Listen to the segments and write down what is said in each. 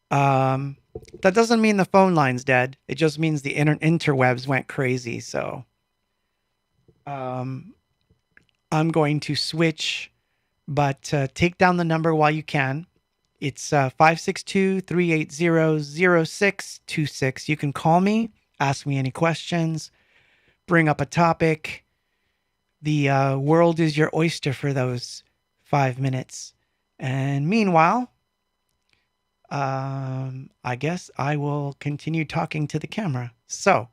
Um, that doesn't mean the phone line's dead. It just means the interwebs went crazy. So um, I'm going to switch, but take down the number while you can. It's 562 You can call me, ask me any questions, bring up a topic. The world is your oyster for those 5 minutes. And meanwhile, I guess I will continue talking to the camera. So,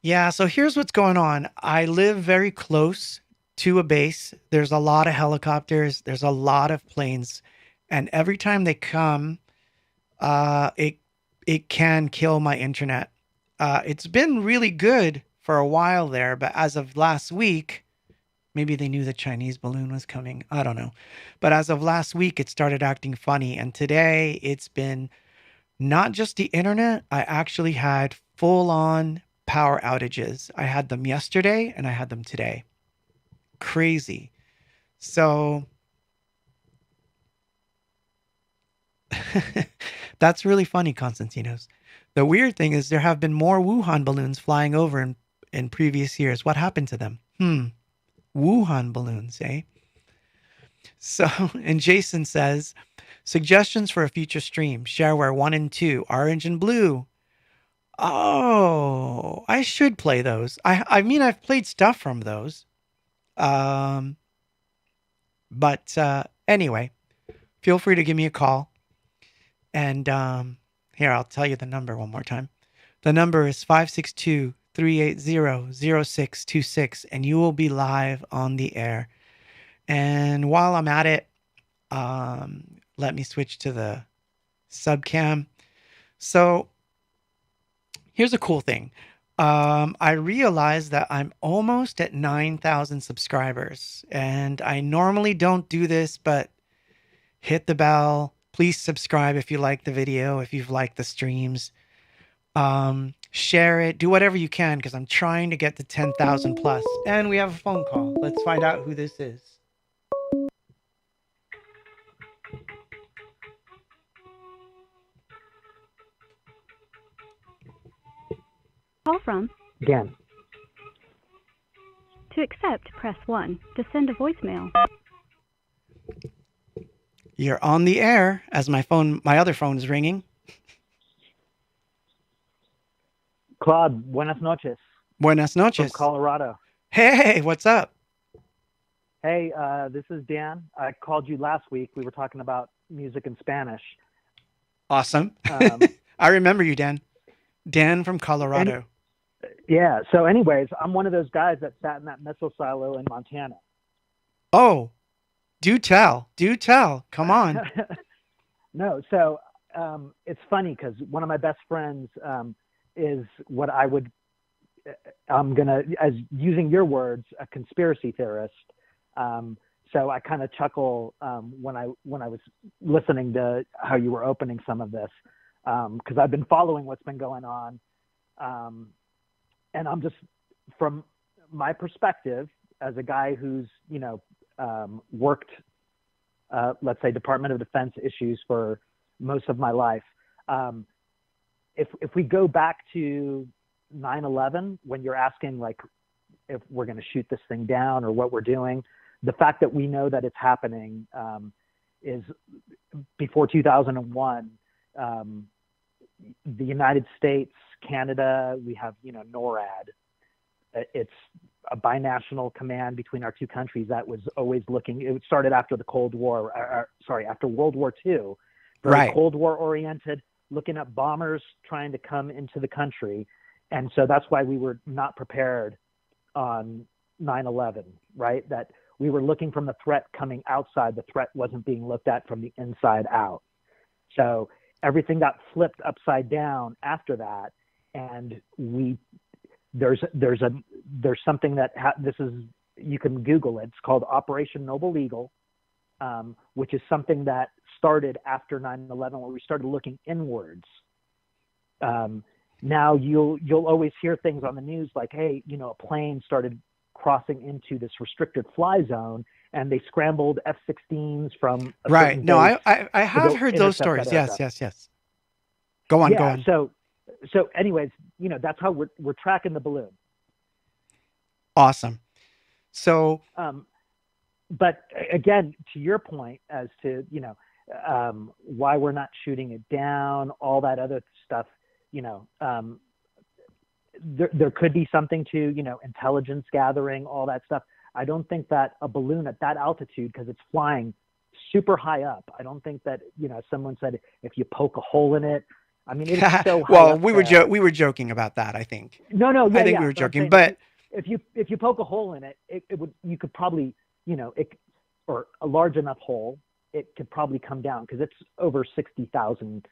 yeah, so here's what's going on. I live very close to a base. There's a lot of helicopters, there's a lot of planes, and every time they come, it can kill my internet. It's been really good for a while there, but as of last week, maybe they knew the Chinese balloon was coming. I don't know. But as of last week, it started acting funny. And today it's been not just the internet. I actually had full on power outages. I had them yesterday and I had them today. Crazy. So that's really funny, Constantinos. The weird thing is there have been more Wuhan balloons flying over in previous years. What happened to them? Wuhan balloons, eh? So, and Jason says, suggestions for a future stream: Shareware 1 and 2, Orange and Blue. Oh, I should play those. I mean, I've played stuff from those. Um, but anyway, feel free to give me a call. And here, I'll tell you the number one more time. The number is 562-380-0626, and you will be live on the air. And while I'm at it, let me switch to the subcam. So here's a cool thing. I realized that I'm almost at 9,000 subscribers, and I normally don't do this, but hit the bell. Please subscribe if you like the video, if you've liked the streams. Share it, do whatever you can, because I'm trying to get to 10,000 plus. And we have a phone call. Let's find out who this is. Call from. Again. To accept, press 1. To send a voicemail. You're on the air as my other phone is ringing. Claude, buenas noches. Buenas From noches. Colorado. Hey, what's up? Hey, this is Dan. I called you last week. We were talking about music in Spanish. Awesome. I remember you, Dan. Dan from Colorado. Yeah. So anyways, I'm one of those guys that sat in that missile silo in Montana. Oh, do tell. Do tell. Come on. No. So it's funny because one of my best friends is what I'm going to, as using your words, a conspiracy theorist. So I kind of chuckle when I was listening to how you were opening some of this, because I've been following what's been going on. And I'm just, from my perspective, as a guy who's, worked, let's say, Department of Defense issues for most of my life. If we go back to 9/11, when you're asking, like, if we're going to shoot this thing down or what we're doing, the fact that we know that it's happening is before 2001, the United States, Canada, we have, NORAD. It's a binational command between our two countries that was always looking. It started after the Cold War, after World War II, very Right. Cold War oriented, looking at bombers trying to come into the country. And so that's why we were not prepared on 9/11, right? That we were looking from the threat coming outside. The threat wasn't being looked at from the inside out. So everything got flipped upside down after that. And there's something that this is, you can Google it. It's called Operation Noble Eagle, which is something that started after 9/11, where we started looking inwards. Now you'll always hear things on the news like, hey, a plane started crossing into this restricted fly zone, and they scrambled F-16s from a Right. certain No, base I to have go heard those intercept that stories. Yes, aircraft. yes, yes. Go on, go Yeah. on. So anyways, that's how we're tracking the balloon. Awesome. So, But again, to your point as to why we're not shooting it down, all that other stuff, there could be something to intelligence gathering, all that stuff. I don't think that a balloon at that altitude, because it's flying super high up, I don't think that someone said if you poke a hole in it. I mean, it's so high well, up there. we were joking about that, I think. No, I yeah, think we yeah. were But I'm joking, saying but if you poke a hole in it, it would, you could probably, or a large enough hole, it could probably come down because it's over 60,000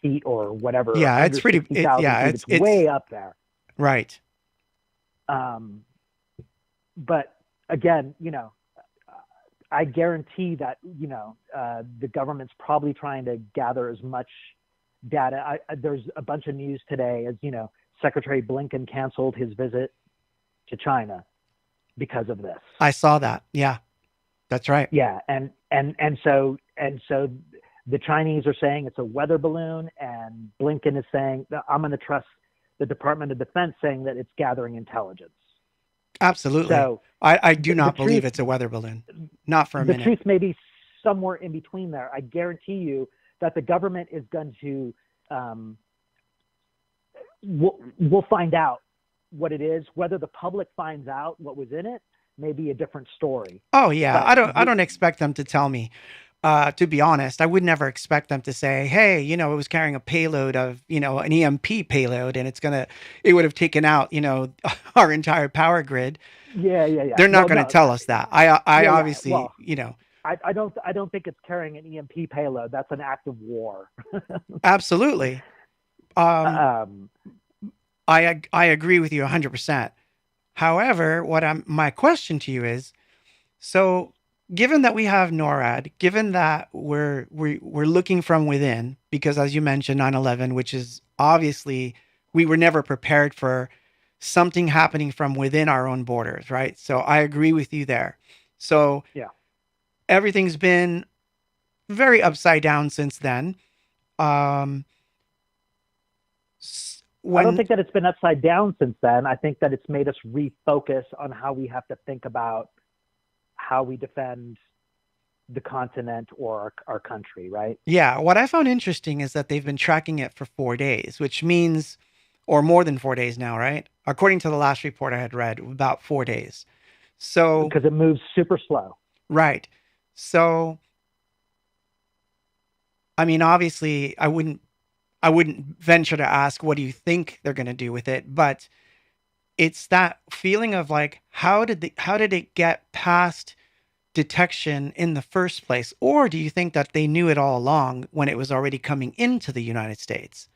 feet or whatever, yeah, it's pretty, 160,000 feet. It's way up there. Right. But again, I guarantee that, the government's probably trying to gather as much data. There's a bunch of news today, as Secretary Blinken canceled his visit to China because of this. I saw that. Yeah, that's right. Yeah, and so the Chinese are saying it's a weather balloon, and Blinken is saying that I'm going to trust the Department of Defense saying that it's gathering intelligence. Absolutely. So I do not the believe truth, it's a weather balloon. Not for a the minute. truth may be somewhere in between there. I guarantee you that the government is going to we'll find out what it is. Whether the public finds out what was in it may be a different story. Oh yeah, But I don't expect them to tell me. To be honest, I would never expect them to say, "Hey, it was carrying a payload of, an EMP payload, and it would have taken out, our entire power grid." Yeah. They're not Well, going to no. tell us that. I Yeah. obviously, Well, I don't think it's carrying an EMP payload. That's an act of war. absolutely. Um, um, I agree with you 100%. However, my question to you is, so given that we have NORAD, given that we're looking from within, because as you mentioned, 9/11, which is obviously we were never prepared for something happening from within our own borders, right? So I agree with you there. So yeah. everything's been very upside down since then. Um, I don't when think that it's been upside down since then. I think that it's made us refocus on how we have to think about how we defend the continent or our country, right? Yeah, what I found interesting is that they've been tracking it for 4 days, which means, or more than 4 days now, right? According to the last report I had read, about 4 days. So, Because it moves super slow. right. So, I mean, obviously, I wouldn't venture to ask what do you think they're going to do with it, but it's that feeling of like, how did it get past detection in the first place? Or do you think that they knew it all along when it was already coming into the United States?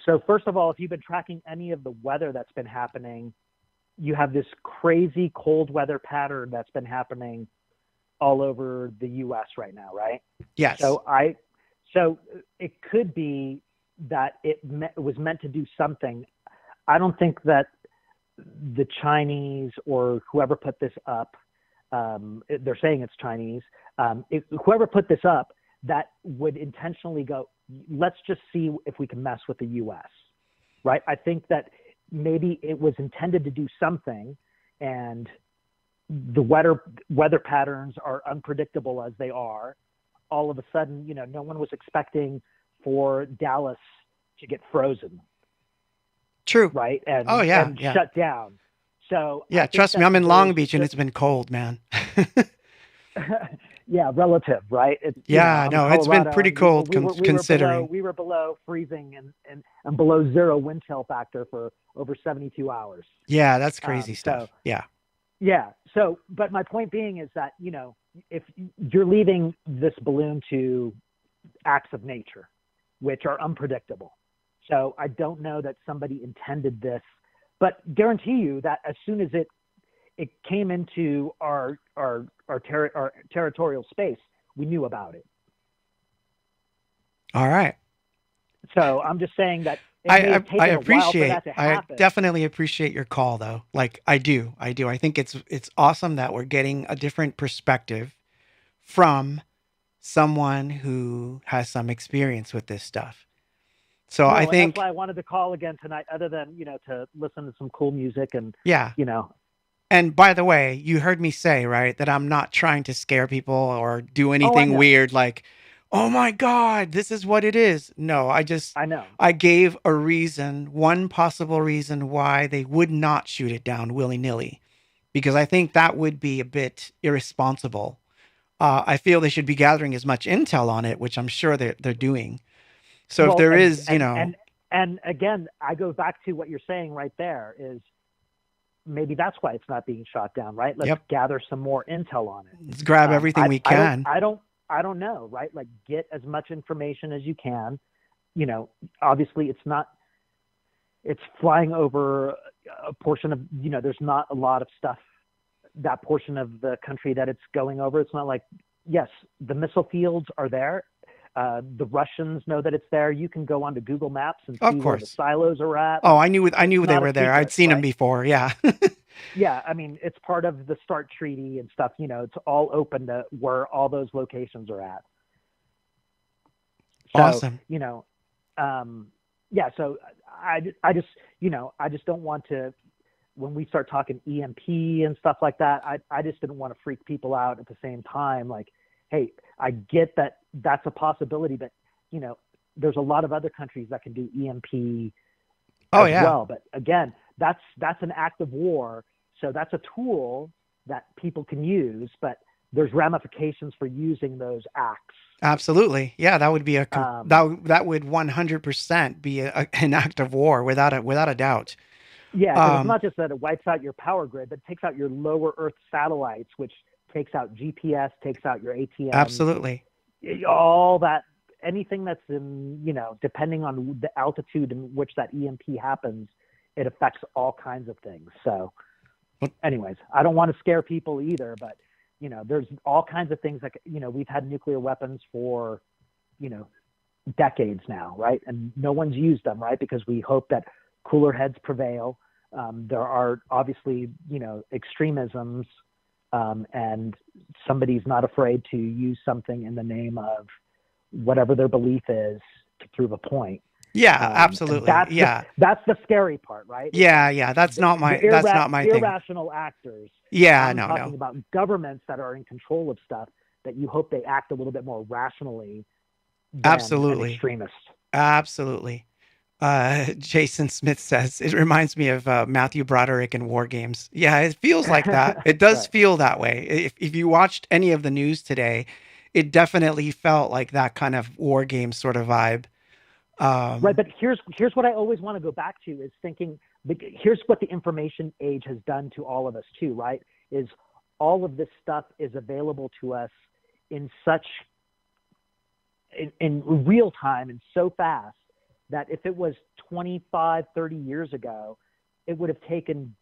So first of all, if you've been tracking any of the weather that's been happening, you have this crazy cold weather pattern that's been happening all over the US right now, right? Yes. So it could be that it was meant to do something. I don't think that the Chinese or whoever put this up, they're saying it's Chinese, whoever put this up, that would intentionally go, let's just see if we can mess with the US, right? I think that maybe it was intended to do something, and the weather patterns are unpredictable as they are. All of a sudden, no one was expecting for Dallas to get frozen. True. Right. And shut down. So yeah, trust me, I'm in Long Beach and it's been cold, man. Yeah, relative, right? It's it's been pretty cold considering. We were below freezing and below zero wind chill factor for over 72 hours. Yeah, that's crazy stuff. Yeah. Yeah. So, but my point being is that, if you're leaving this balloon to acts of nature, which are unpredictable. So I don't know that somebody intended this, but guarantee you that as soon as it came into our territorial space, we knew about it. All right. So I'm just saying that It may have I taken a while for appreciate, that to I happen. definitely appreciate your call though. Like I do. I think it's awesome that we're getting a different perspective from someone who has some experience with this stuff. So I No, and that's think, why I wanted to call again tonight, other than, to listen to some cool music and, yeah. you know, And by the way, you heard me say, right, that I'm not trying to scare people or do oh, I anything know. weird like, oh my God, this is what it is. No, I know. I gave a reason, one possible reason why they would not shoot it down willy nilly, because I think that would be a bit irresponsible. I feel they should be gathering as much intel on it, which I'm sure they're doing. So if Well, there and, is, and, and, and again, I go back to what you're saying right there is maybe that's why it's not being shot down, right? Let's yep, gather some more intel on it. let's grab everything we I don't, can. I don't know, right? Like get as much information as you can. Obviously it's flying over a portion of, there's not a lot of stuff, that portion of the country that it's going over. It's not like, yes, the missile fields are there. The Russians know that it's there. You can go onto Google Maps and Of see where the course. silos are at. Oh, Like, I it's knew they not a were there. I'd secret, seen them right? before. Yeah. Yeah, I mean, it's part of the START treaty and stuff. It's all open to where all those locations are at. So, Awesome. yeah. So I just, I just don't want to. When we start talking EMP and stuff like that, I just didn't want to freak people out at the same time. Like, hey, I get that that's a possibility, but there's a lot of other countries that can do EMP Oh as yeah. well. But again, that's an act of war. So that's a tool that people can use, but there's ramifications for using those acts. Absolutely. Yeah, that would be Um, that would 100% be an act of war without a doubt. yeah, because it's Um, not just that it wipes out your power grid, but it takes out your lower Earth satellites, which takes out GPS, takes out your ATMs, absolutely. all that, anything that's in, depending on the altitude in which that EMP happens, it affects all kinds of things. So, Well, anyways, I don't want to scare people either, but there's all kinds of things like, we've had nuclear weapons for, decades now, right? And no one's used them, right? Because we hope that cooler heads prevail. There are obviously, extremisms, and somebody's not afraid to use something in the name of whatever their belief is to prove a point. yeah, And absolutely. Yeah. that's the scary part, right? Yeah, that's not my thing. Irrational actors. Yeah, I'm no, talking no. about governments that are in control of stuff that you hope they act a little bit more rationally than an Absolutely. extremist. Absolutely. Jason Smith says it reminds me of Matthew Broderick in War Games. Yeah, it feels like that. It does Right. feel that way. If you watched any of the news today, it definitely felt like that kind of War Game sort of vibe. Right, but here's what I always want to go back to is thinking. Here's what the information age has done to all of us too. Right, is all of this stuff is available to us in such in real time and so fast that if it was 25, 30 years ago, it would have taken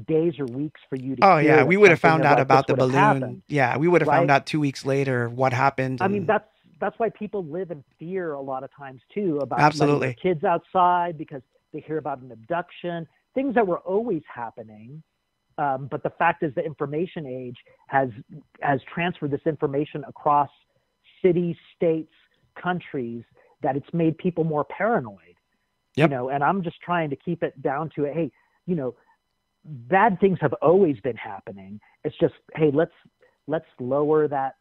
days or weeks for you to Oh hear yeah, that we would have something found out like this about the would have balloon. happened, Yeah, we would have found right? out 2 weeks later what happened, I mean, and that's why people live in fear a lot of times too about letting their absolutely. kids outside because they hear about an abduction, things that were always happening. But the fact is, the information age has transferred this information across cities, states, countries, that it's made people more paranoid. Yep. And I'm just trying to keep it down to, hey, bad things have always been happening. It's just, hey, let's lower that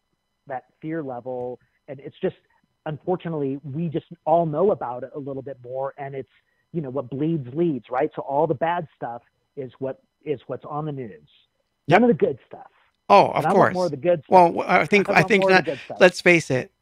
fear level. And it's just, unfortunately, we just all know about it a little bit more, and it's, what bleeds leads, right? So all the bad stuff is what's on the news. Yep. None of the good stuff. Oh, And of I want more course. of the good stuff. Well, I think I want more of the that, good stuff. let's face it,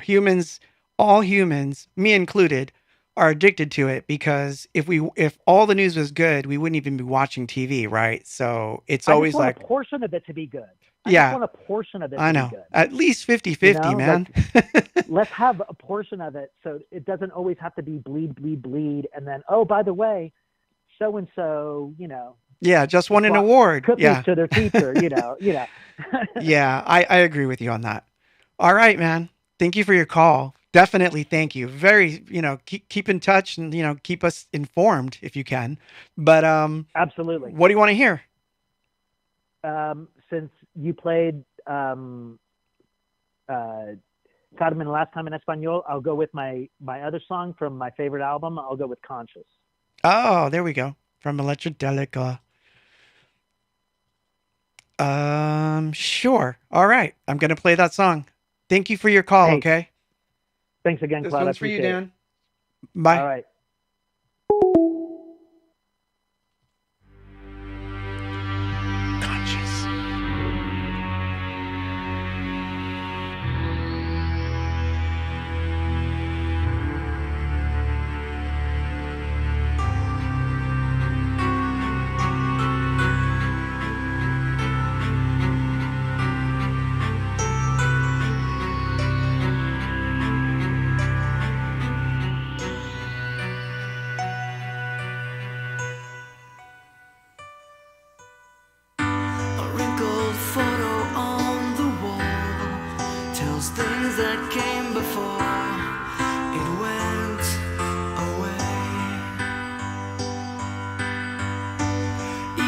humans, all humans, me included, are addicted to it because if all the news was good, we wouldn't even be watching TV, right? So it's I just always want a like, portion of it to be good. I just yeah, want a portion of it I to be know. good. At least 50-50, man. Like, let's have a portion of it so it doesn't always have to be bleed, and then, oh, by the way, so and so, Yeah, just won an brought award. cookies Yeah. to their teacher, Yeah, I agree with you on that. All right, man. Thank you for your call. Definitely, thank you. Very, keep in touch and keep us informed if you can. But Absolutely. what do you want to hear? Since you played uh, Carmen last time in Espanol, I'll go with my other song from my favorite album. I'll go with Conscious. Oh, there we go. From Electrodelica. Sure. All right. I'm gonna play that song. Thank you for your call. Hey, Okay. thanks again, This Claude. I one's for you, appreciate it. Dan. Bye. All right. Conscious. A wrinkled photo on the wall tells things that came before it went away.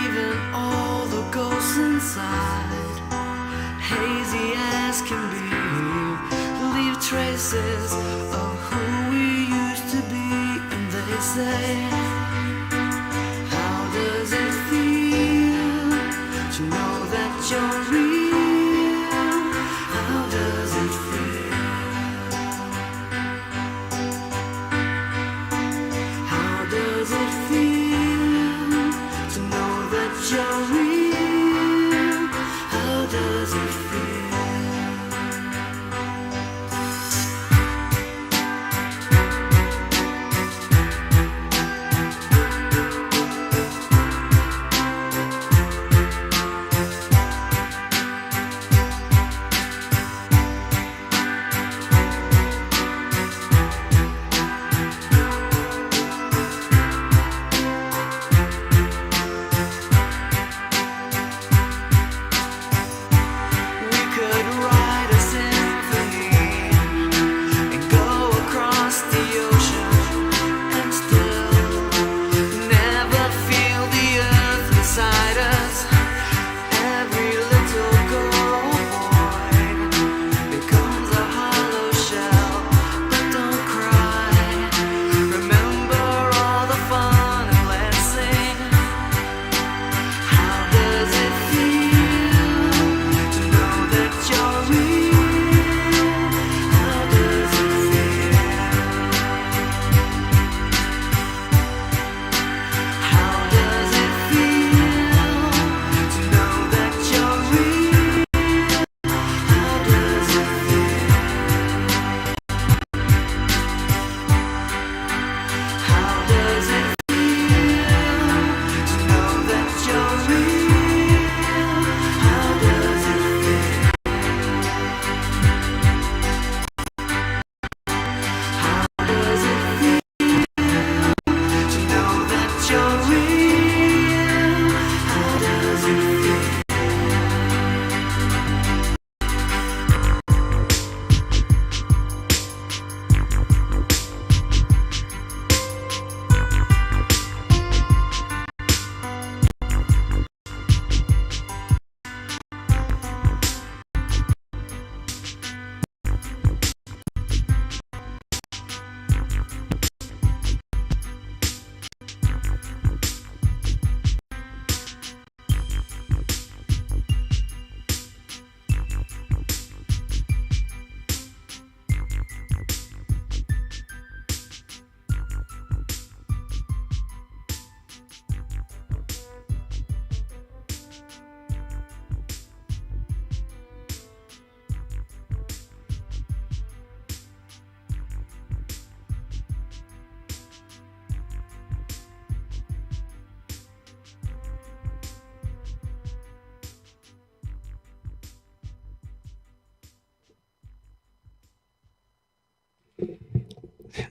Even all the ghosts inside, hazy as can be, leave traces of who we used to be. And they say, how does it feel to know that you're real? How does it feel? How does it feel to know that you're real? How does it feel? We could write a symphony and go across the ocean and still never feel the earth inside us. Every little girl or boy becomes a hollow shell, but don't cry. Remember all the fun and let's sing. How does it feel to know that you're real? How does it feel? How does it feel to know that you're real? How does it feel? How does it feel to know that you're real? How does it feel? How does it feel to know that you're real? How does it feel?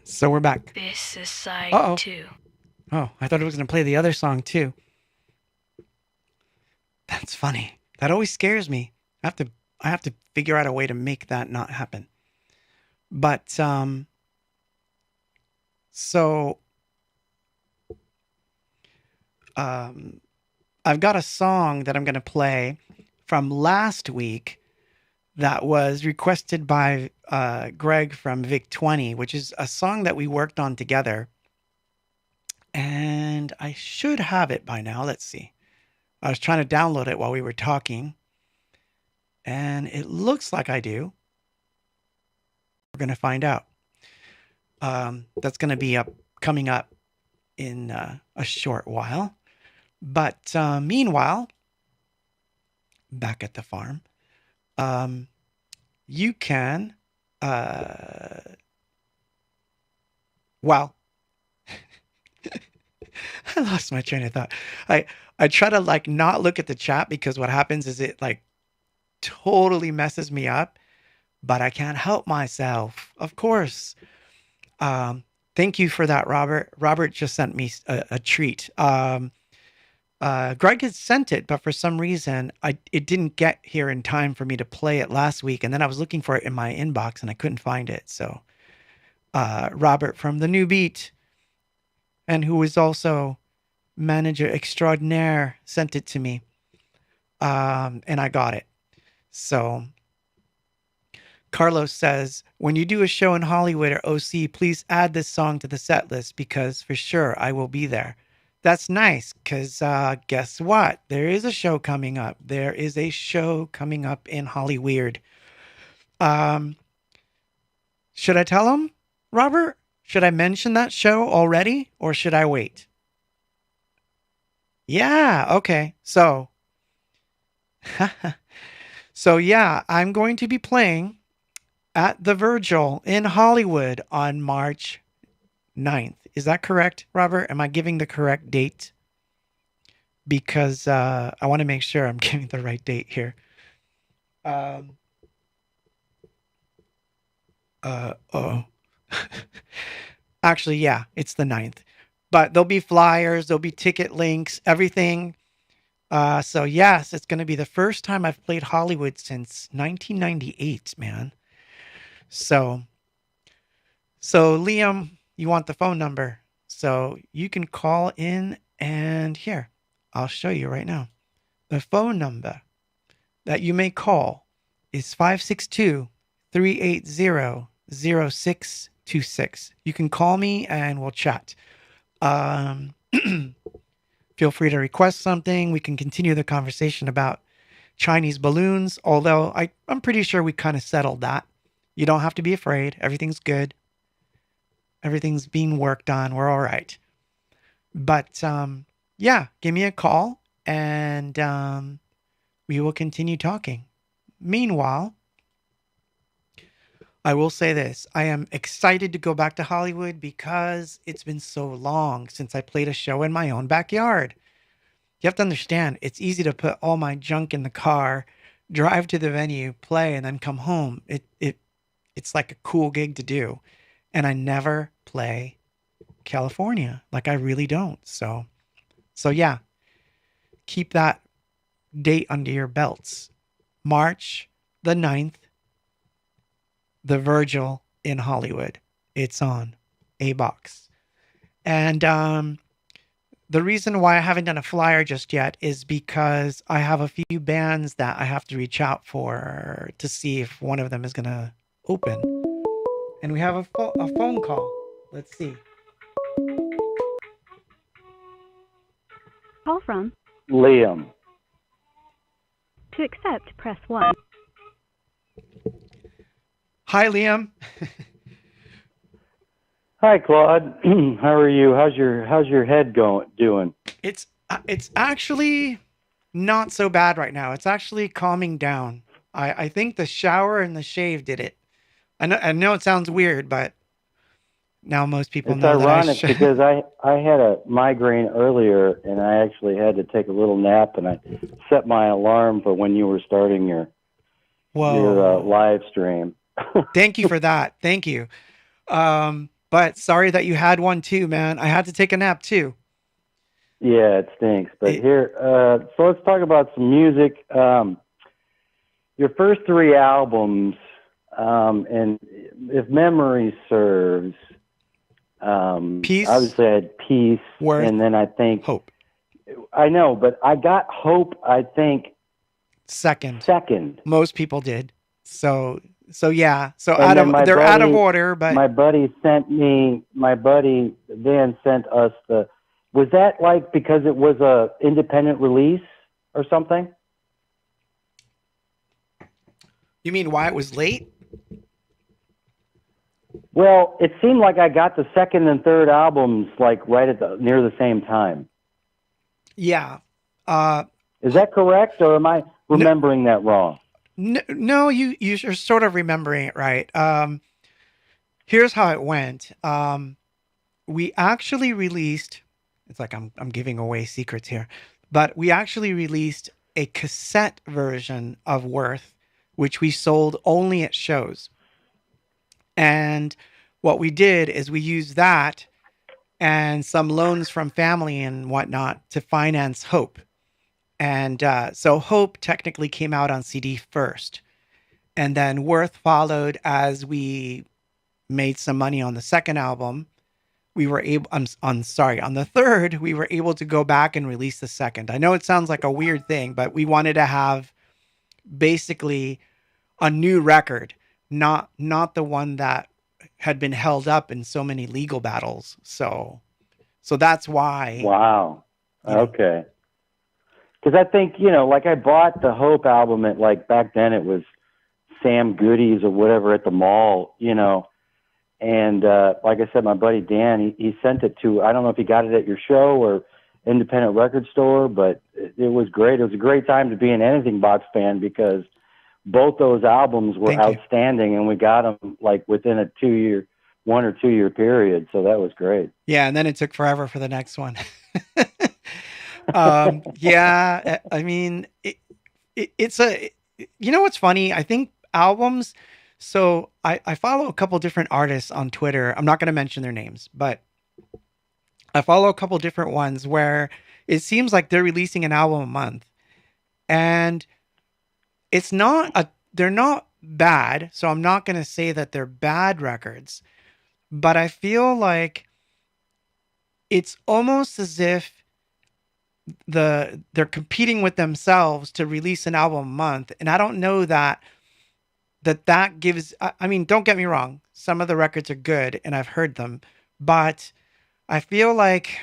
So we're back. This is side Uh-oh. 2. Oh, I thought it was gonna play the other song too. That's funny. That always scares me. I have to figure out a way to make that not happen. But so I've got a song that I'm going to play from last week that was requested by Greg from Vic 20, which is a song that we worked on together. And I should have it by now. Let's see. I was trying to download it while we were talking. And it looks like I do. We're going to find out. That's going to be coming up in a short while. But meanwhile, back at the farm, you can, well, I lost my train of thought. I try to like not look at the chat because what happens is it like totally messes me up, but I can't help myself. Of course. Thank you for that, Robert. Robert just sent me a treat. Greg had sent it, but for some reason it didn't get here in time for me to play it last week. And then I was looking for it in my inbox and I couldn't find it. So Robert from the New Beat, and who is also manager extraordinaire, sent it to me. And I got it. So Carlos says, when you do a show in Hollywood or OC, please add this song to the set list because for sure I will be there. That's nice because guess what? There is a show coming up. There is a show coming up in Hollyweird. Should I tell him, Robert? Should I mention that show already or should I wait? Yeah, okay. So, yeah, I'm going to be playing at the Virgil in Hollywood on March 9th. Is that correct, Robert? Am I giving the correct date? Because I want to make sure I'm giving the right date here. Actually, yeah, it's the 9th. But there'll be flyers, there'll be ticket links, everything. So yes, it's going to be the first time I've played Hollywood since 1998, man. So Liam, you want the phone number. So you can call in and here, I'll show you right now. The phone number that you may call is 562-380-0626. You can call me and we'll chat. Feel free to request something. We can continue the conversation about Chinese balloons, although I'm pretty sure we kind of settled that. You don't have to be afraid. Everything's good. Everything's being worked on. We're all right. But yeah, give me a call and we will continue talking. Meanwhile, I will say this. I am excited to go back to Hollywood because it's been so long since I played a show in my own backyard. You have to understand, it's easy to put all my junk in the car, drive to the venue, play, and then come home. It's like a cool gig to do. And I never play California. Like I really don't. So yeah, keep that date under your belts. March the 9th, the Virgil in Hollywood. It's on a box. And the reason why I haven't done a flyer just yet is because I have a few bands that I have to reach out for to see if one of them is going to open. And we have a phone call. Let's see. Call from. Liam. To accept, press 1. Hi, Liam. Hi, Claude. How are you? How's your head doing? It's actually not so bad right now. It's actually calming down. I think the shower and the shave did it. I know it sounds weird, but now most people know that I It's ironic because I had a migraine earlier and I actually had to take a little nap and I set my alarm for when you were starting your live stream. Thank you for that. Thank you. But sorry that you had one too, man. I had to take a nap too. Yeah, it stinks. But so let's talk about some music. Your first 3 albums, And if memory serves, Peace, obviously I had Peace, Worth, and then I think Hope. I know, but I got Hope. I think Second. second. Most people did. So yeah. So And then they're out of order, but my buddy Dan sent us was that like because it was a independent release or something? you mean why it was late? Well, it seemed like I got the second and third albums like right at near the same time. Yeah. Is that correct, or am I remembering that wrong? No, you're sort of remembering it right. Here's how it went. We actually released. It's like I'm giving away secrets here, but we actually released a cassette version of Worth, which we sold only at shows. And what we did is we used that and some loans from family and whatnot to finance Hope. And so Hope technically came out on CD first. And then Worth followed as we made some money on the second album. We were able, on the third, we were able to go back and release the second. I know it sounds like a weird thing, but we wanted to have basically a new record, not the one that had been held up in so many legal battles. So that's why. Wow. Okay. Because I think, like I bought the Hope album at like back then it was Sam Goody's or whatever at the mall, and like I said, my buddy Dan, he sent it to, I don't know if he got it at your show or independent record store, but it was great. It was a great time to be an Anything Box fan because both those albums were outstanding, and we got them like within a 1 or 2 year period. So that was great. Yeah. And then it took forever for the next one. Yeah. I mean, it's what's funny? I think albums. So I follow a couple different artists on Twitter. I'm not going to mention their names, but I follow a couple different ones where it seems like they're releasing an album a month, and they're not bad. So I'm not going to say that they're bad records, but I feel like it's almost as if they're competing with themselves to release an album a month. And I don't know that gives, I mean, don't get me wrong. Some of the records are good and I've heard them, but I feel like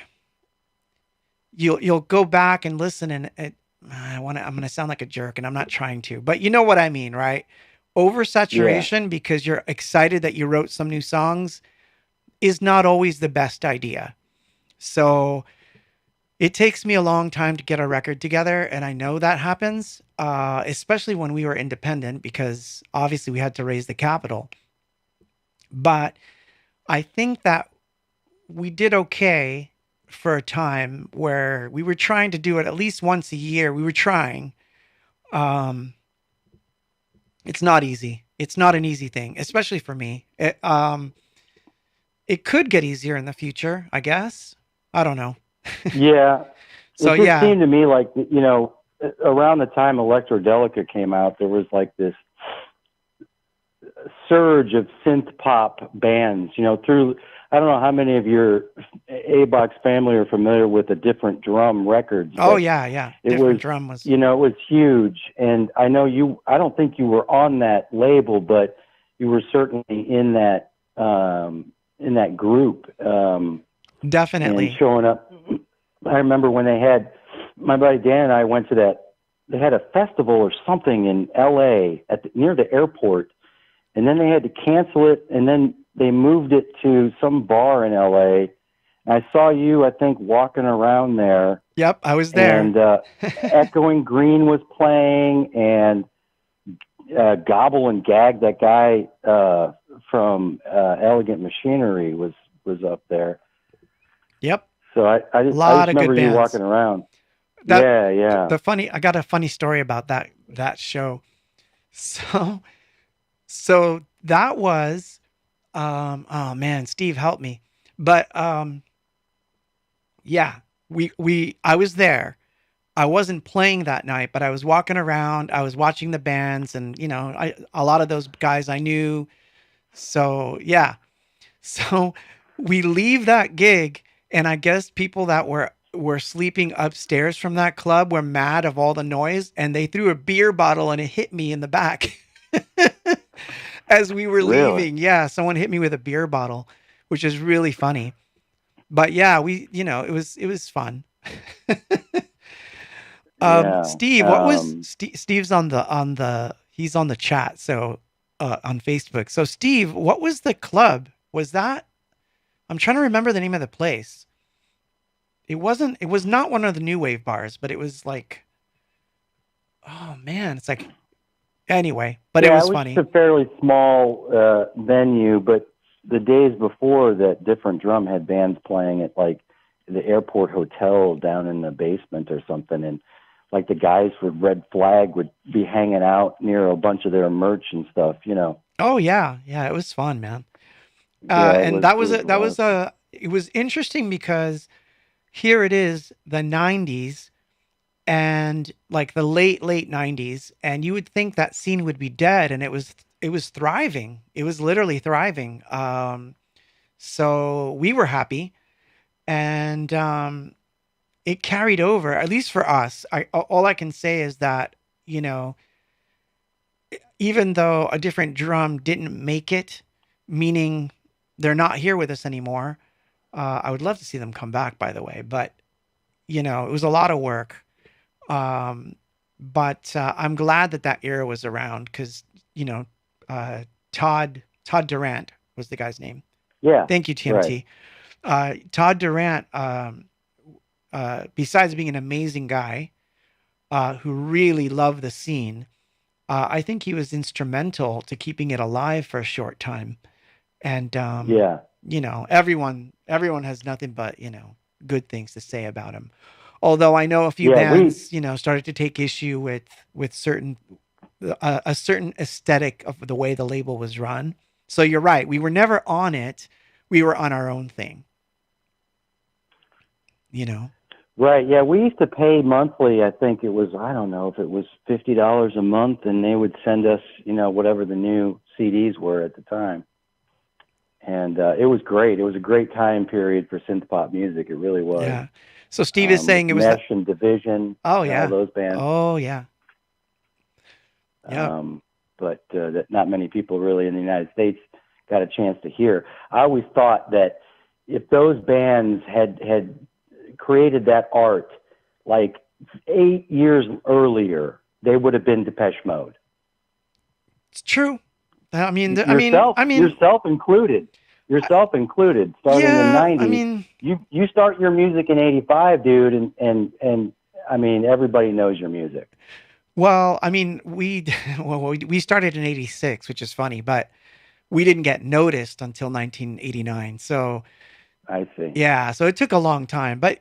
you'll go back and listen and I'm going to sound like a jerk and I'm not trying to, but you know what I mean, right? Oversaturation because you're excited that you wrote some new songs is not always the best idea. So it takes me a long time to get a record together, and I know that happens, especially when we were independent, because obviously we had to raise the capital. But I think that we did okay for a time where we were trying to do it at least once a year. We were trying. It's not easy. It's not an easy thing, especially for me. It could get easier in the future, I guess. I don't know. Yeah. So it just seemed to me like, around the time Electrodelica came out, there was like this surge of synth pop bands, through, I don't know how many of your A-Box family are familiar with the Different Drum records. Oh yeah. Different Drum was, it was huge. And I know I don't think you were on that label, but you were certainly in that group. Definitely. And showing up. I remember when my buddy Dan and I went to they had a festival or something in LA near the airport, and then they had to cancel it, and then they moved it to some bar in LA. And I saw you, I think, walking around there. Yep, I was there. And Echoing Green was playing, and Gobble and Gag, that guy from Elegant Machinery was up there. Yep. So I just remember you walking around. Yeah. I got a funny story about that show. So that was, oh man, Steve, help me. But, yeah, I was there. I wasn't playing that night, but I was walking around. I was watching the bands, and a lot of those guys I knew. So yeah, so we leave that gig, and I guess people that were sleeping upstairs from that club were mad of all the noise, and they threw a beer bottle and it hit me in the back as we were Really? leaving. Yeah, someone hit me with a beer bottle, which is really funny. But yeah, it was fun. Yeah. Steve, what was Steve's on the he's on the chat, so on Facebook. So Steve, what was the club? Was that I'm trying to remember the name of the place. It was not one of the new wave bars, but it was like, oh man, it's like anyway, but it Yeah, was it was funny. just a fairly small venue, but the days before that, different drum had bands playing at like the airport hotel down in the basement or something, and like the guys with Red Flag would be hanging out near a bunch of their merch and stuff. Oh yeah, yeah, it was fun, man. Yeah, it And was that it was was a a that lot of was a it was interesting because here it is, the 90s and like the late 90s, and you would think that scene would be dead, and it was thriving. It was literally thriving. So we were happy, and it carried over, at least for us. All I can say is that, you know, even though a different drum didn't make it, meaning they're not here with us anymore. I would love to see them come back, by the way, but it was a lot of work. Um, but I'm glad that that era was around because you know, Todd Durant was the guy's name. yeah, Thank you, right, TMT. Todd Durant, besides being an amazing guy who really loved the scene, I think he was instrumental to keeping it alive for a short time. And yeah, everyone has nothing but good things to say about him. Although I know a few yeah. We bands started to take issue with certain a certain aesthetic of the way the label was run. So you're right, we were never on it, we were on our own thing. you know Right. Yeah, we used to pay monthly. I think it was, I don't know if it was $50 a month, and they would send us, whatever the new CDs were at the time. And it was great. It was a great time period for synth pop music. It really was. yeah, so Steve is With saying it was that. Mesh and Division Oh and all yeah. those bands. Oh yeah. Yep. Um, but that not many people really in the United States got a chance to hear. I always thought that if those bands had created that art like 8 years earlier, they would have been Depeche Mode. It's true. Yourself, I mean, yourself included, yourself included. Starting in yeah, I '90s, mean, you start your music in '85, dude, and I mean everybody knows your music. well, I mean, we started in '86, which is funny, but we didn't get noticed until 1989. So I see. yeah, so it took a long time, but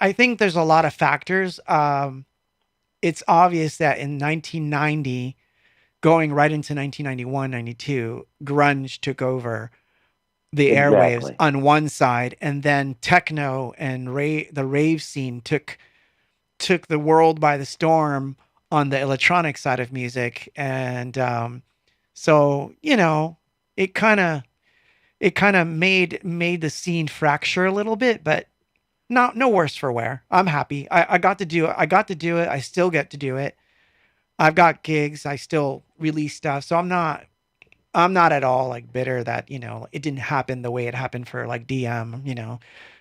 I think there's a lot of factors. It's obvious that in 1990, going right into 1991, 92, grunge took over the airwaves Exactly. on one side, and then techno and the rave scene took the world by the storm on the electronic side of music. And so it kind of made the scene fracture a little bit, but no worse for wear. I'm happy. I got to do it. I still get to do it. I've got gigs. I still release stuff. So I'm not at all like bitter that, it didn't happen the way it happened for like DM.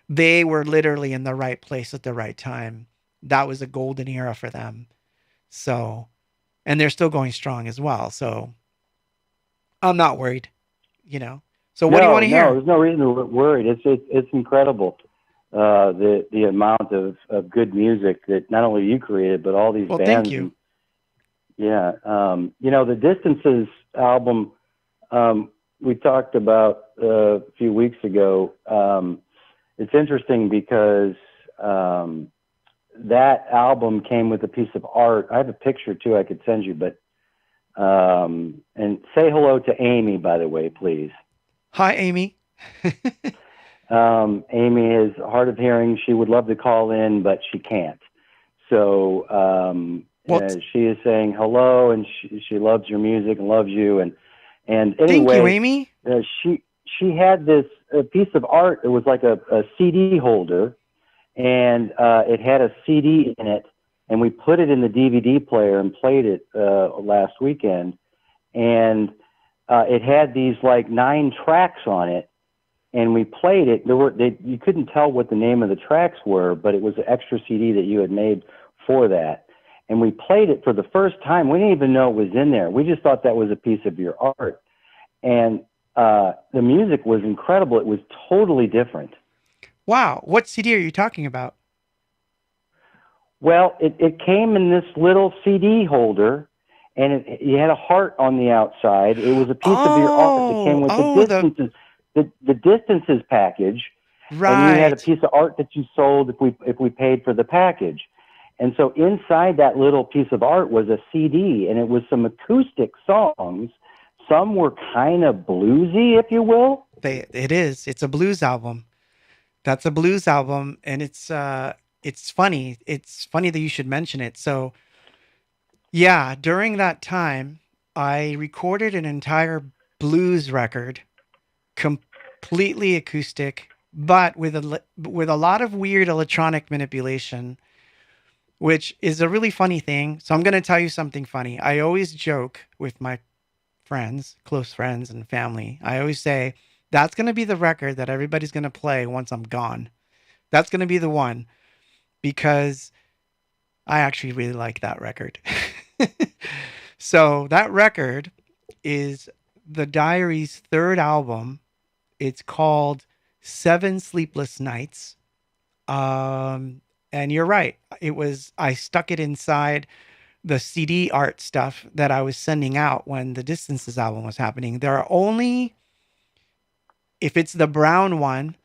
They were literally in the right place at the right time. That was a golden era for them. So, and they're still going strong as well. So I'm not worried, you know. So what do you want No, to no, hear? there's no reason to worry. It's incredible. The amount of good music that not only you created, but all these Well, thank bands. you. And yeah, the Distances album, we talked about a few weeks ago. It's interesting because that album came with a piece of art. I have a picture too I could send you, but and say hello to Amy, by the way, please. Hi, Amy. Amy is hard of hearing. She would love to call in, but she can't. So Well, she is saying hello, and she loves your music and loves you. And thank you, anyway, Amy. she had this piece of art. It was like a CD holder, and it had a CD in it, and we put it in the DVD player and played it last weekend, and it had these like 9 tracks on it, and we played it. You couldn't tell what the name of the tracks were, but it was an extra CD that you had made for that. And we played it for the first time. We didn't even know it was in there. We just thought that was a piece of your art. And the music was incredible. It was totally different. Wow. What CD are you talking about? Well, it came in this little CD holder, and you had a heart on the outside. It was a piece of your art that came with the distances package, right. And you had a piece of art that you sold if we paid for the package. And so inside that little piece of art was a CD, and it was some acoustic songs. Some were kind of bluesy, if you will. It is. It's a blues album. That's a blues album, and it's funny. It's funny that you should mention it. So, yeah, during that time, I recorded an entire blues record, completely acoustic, but with a lot of weird electronic manipulation, which is a really funny thing. So I'm going to tell you something funny. I always joke with my friends, close friends and family. I always say, that's going to be the record that everybody's going to play once I'm gone. That's going to be the one, because I actually really like that record. So that record is the Diary's third album. It's called 7 Sleepless Nights. And you're right. I stuck it inside the CD art stuff that I was sending out when the Distances album was happening. There are only, if it's the brown one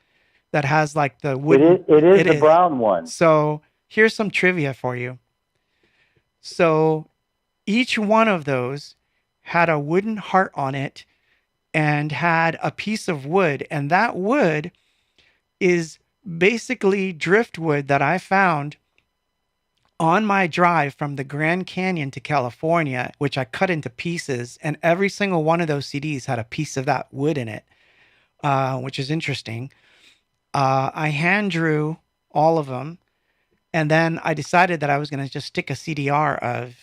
that has like the wooden. It is the brown one. So here's some trivia for you. So each one of those had a wooden heart on it and had a piece of wood. And that wood is basically driftwood that I found on my drive from the Grand Canyon to California, which I cut into pieces. And every single one of those CDs had a piece of that wood in it, which is interesting. I hand drew all of them. And then I decided that I was going to just stick a CDR of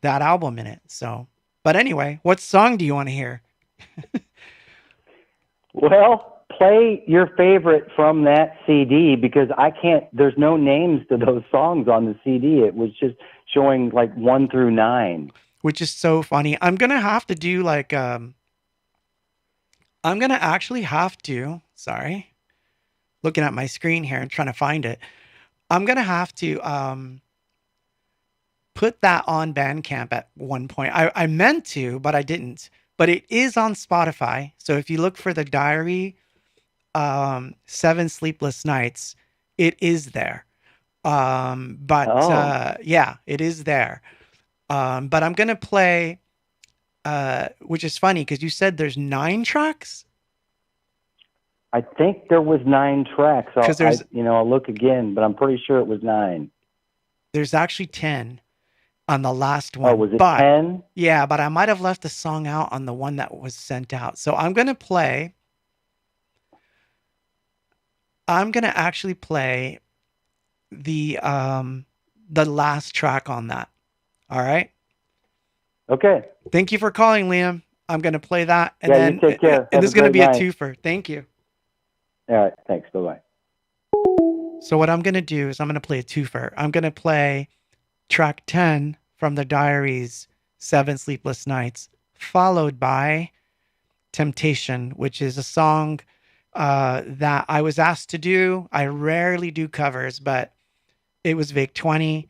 that album in it. So, but anyway, what song do you want to hear? Well, play your favorite from that CD, because there's no names to those songs on the CD. It was just showing like 1 through 9. Which is so funny. I'm going to have to do like, sorry, looking at my screen here and trying to find it. I'm going to have to put that on Bandcamp at one point. I meant to, but I didn't. But it is on Spotify. So if you look for the Diary 7 Sleepless Nights, it is there. Yeah, it is there. But I'm going to play, which is funny because you said there's 9 tracks. I think there was 9 tracks. I'll look again, but I'm pretty sure it was 9. There's actually 10 on the last one. Oh, was it 10? Yeah, but I might have left a song out on the one that was sent out. So I'm going to actually play the last track on that. All right? Okay. Thank you for calling, Liam. I'm going to play that. And then you take care. And this is going to be a twofer. Thank you. All right. Thanks. Bye-bye. So what I'm going to do is I'm going to play a twofer. I'm going to play track 10 from the Diary's 7 Sleepless Nights, followed by Temptation, which is a song that I was asked to do. I rarely do covers, but it was Vic 20.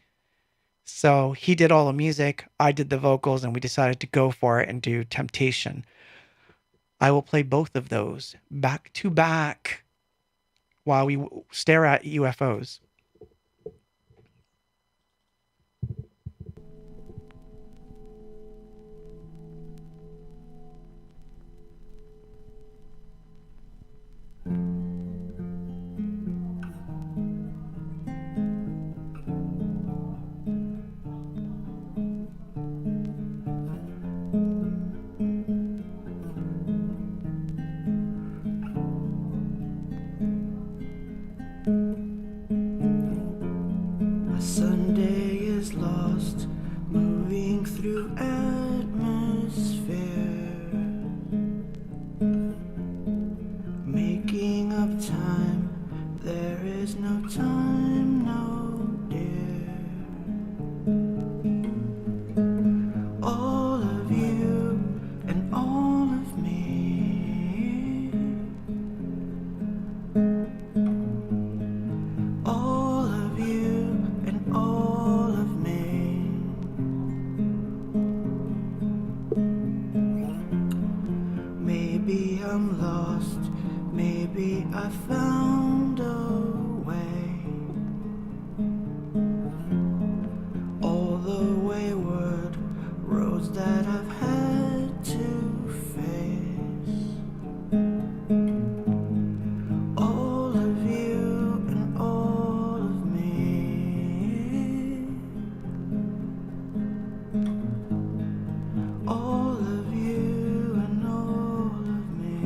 So he did all the music, I did the vocals, and we decided to go for it and do Temptation. I will play both of those back to back while we stare at UFOs. making up time. There is no time, no dear. All of you and all of me. All of you and all of me. Maybe I'm lost, maybe I found a way. All the wayward roads that I've had to face. All of you and all of me. All of you and all of me.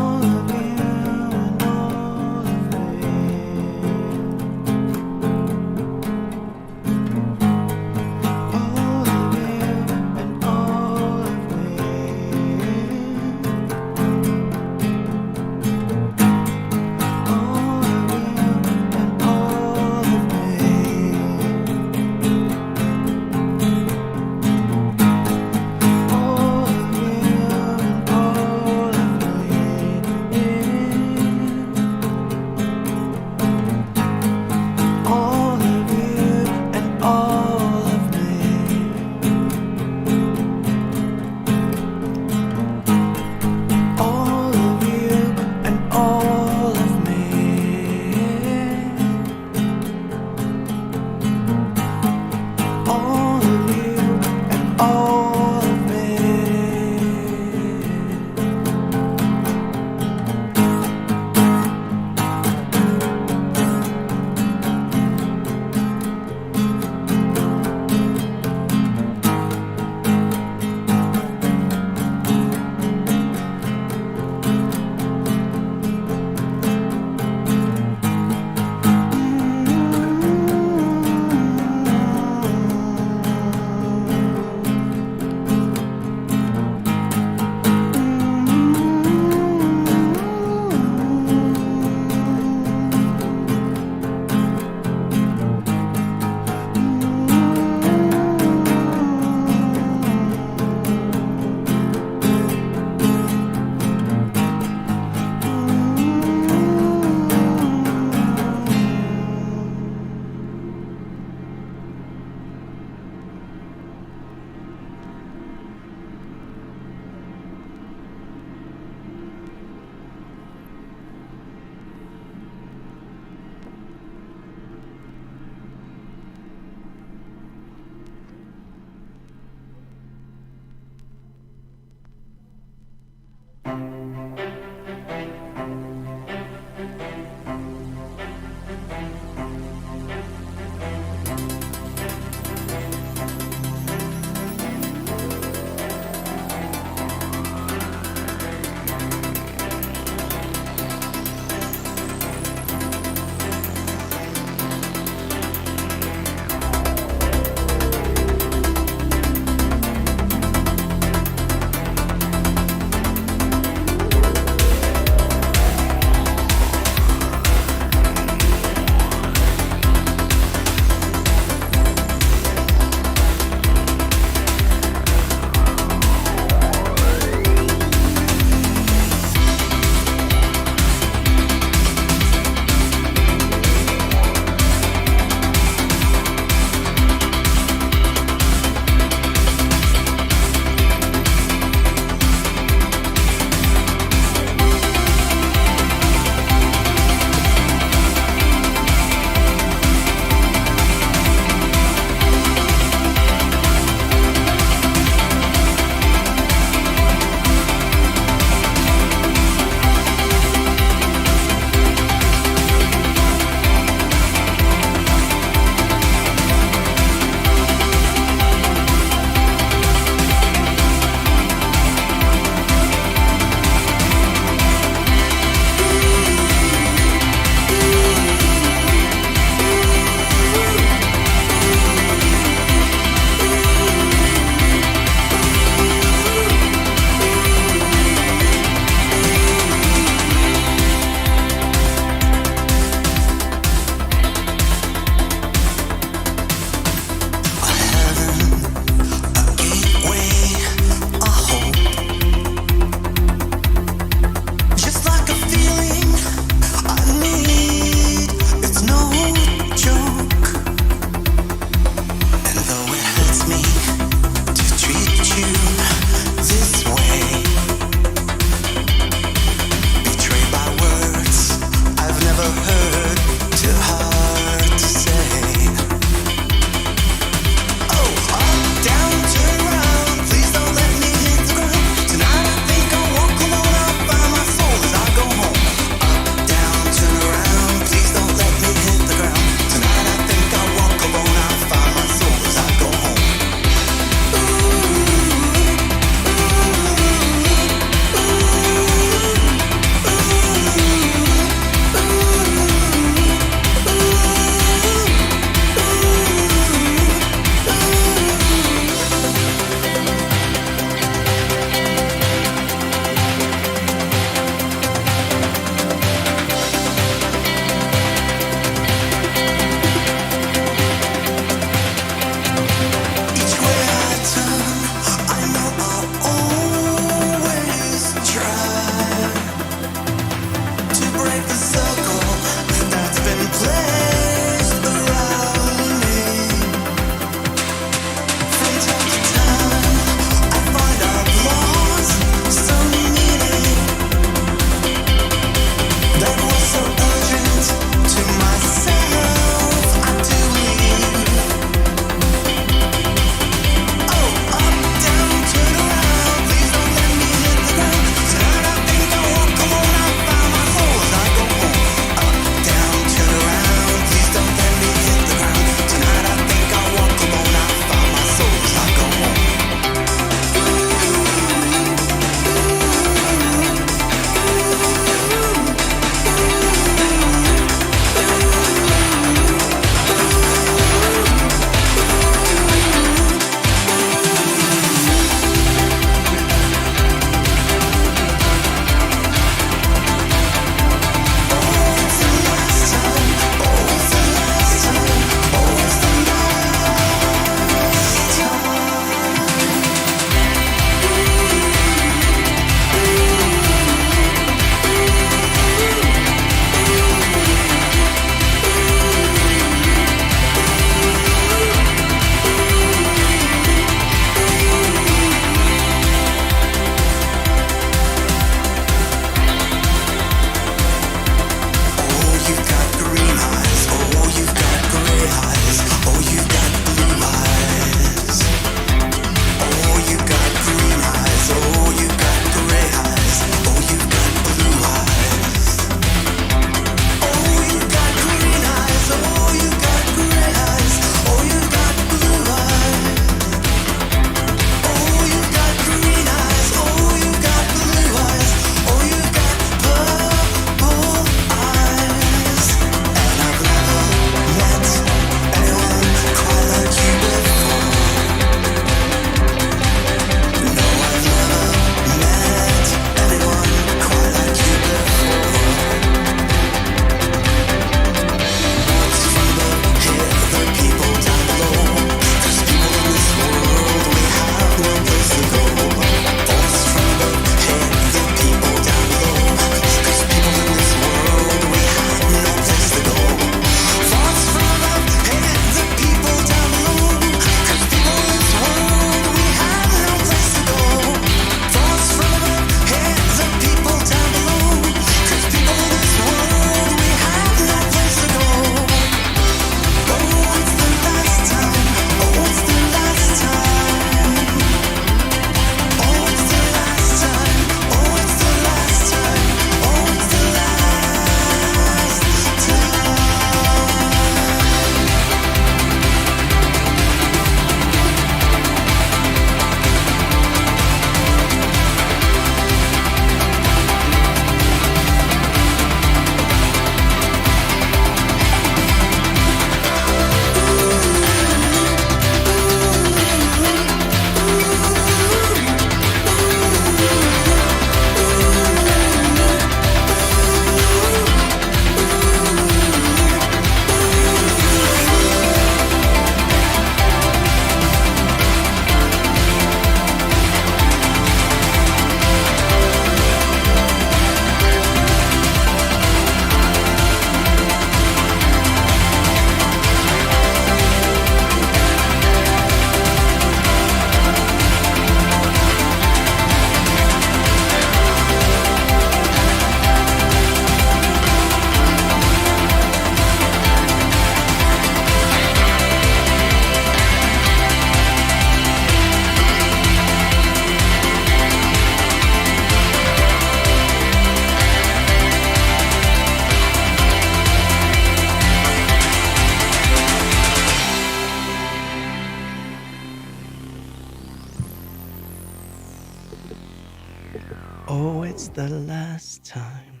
the last time.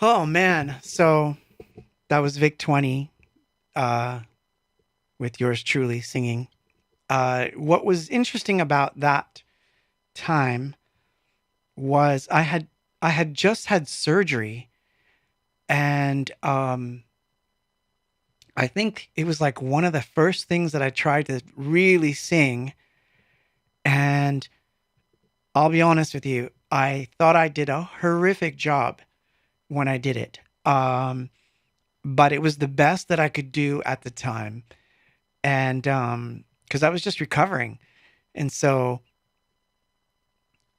Oh man. So that was Vic 20 with yours truly singing. What was interesting about that time was I had just had surgery, and I think it was like one of the first things that I tried to really sing. And I'll be honest with you, I thought I did a horrific job when I did it. But it was the best that I could do at the time. And because I was just recovering. And so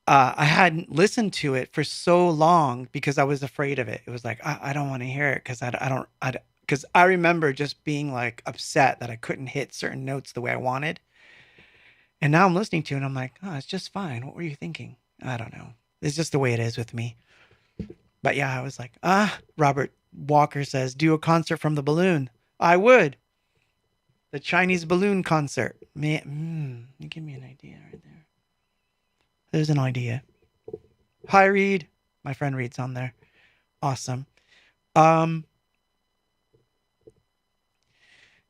I hadn't listened to it for so long because I was afraid of it. It was like, I don't want to hear it because because I remember just being like upset that I couldn't hit certain notes the way I wanted. And now I'm listening to it and I'm like, oh, it's just fine. What were you thinking? I don't know. It's just the way it is with me. But yeah, I was like, Robert Walker says, do a concert from the balloon. I would. The Chinese balloon concert. Man, you give me an idea right there. There's an idea. Hi, Reed. My friend Reed's on there. Awesome.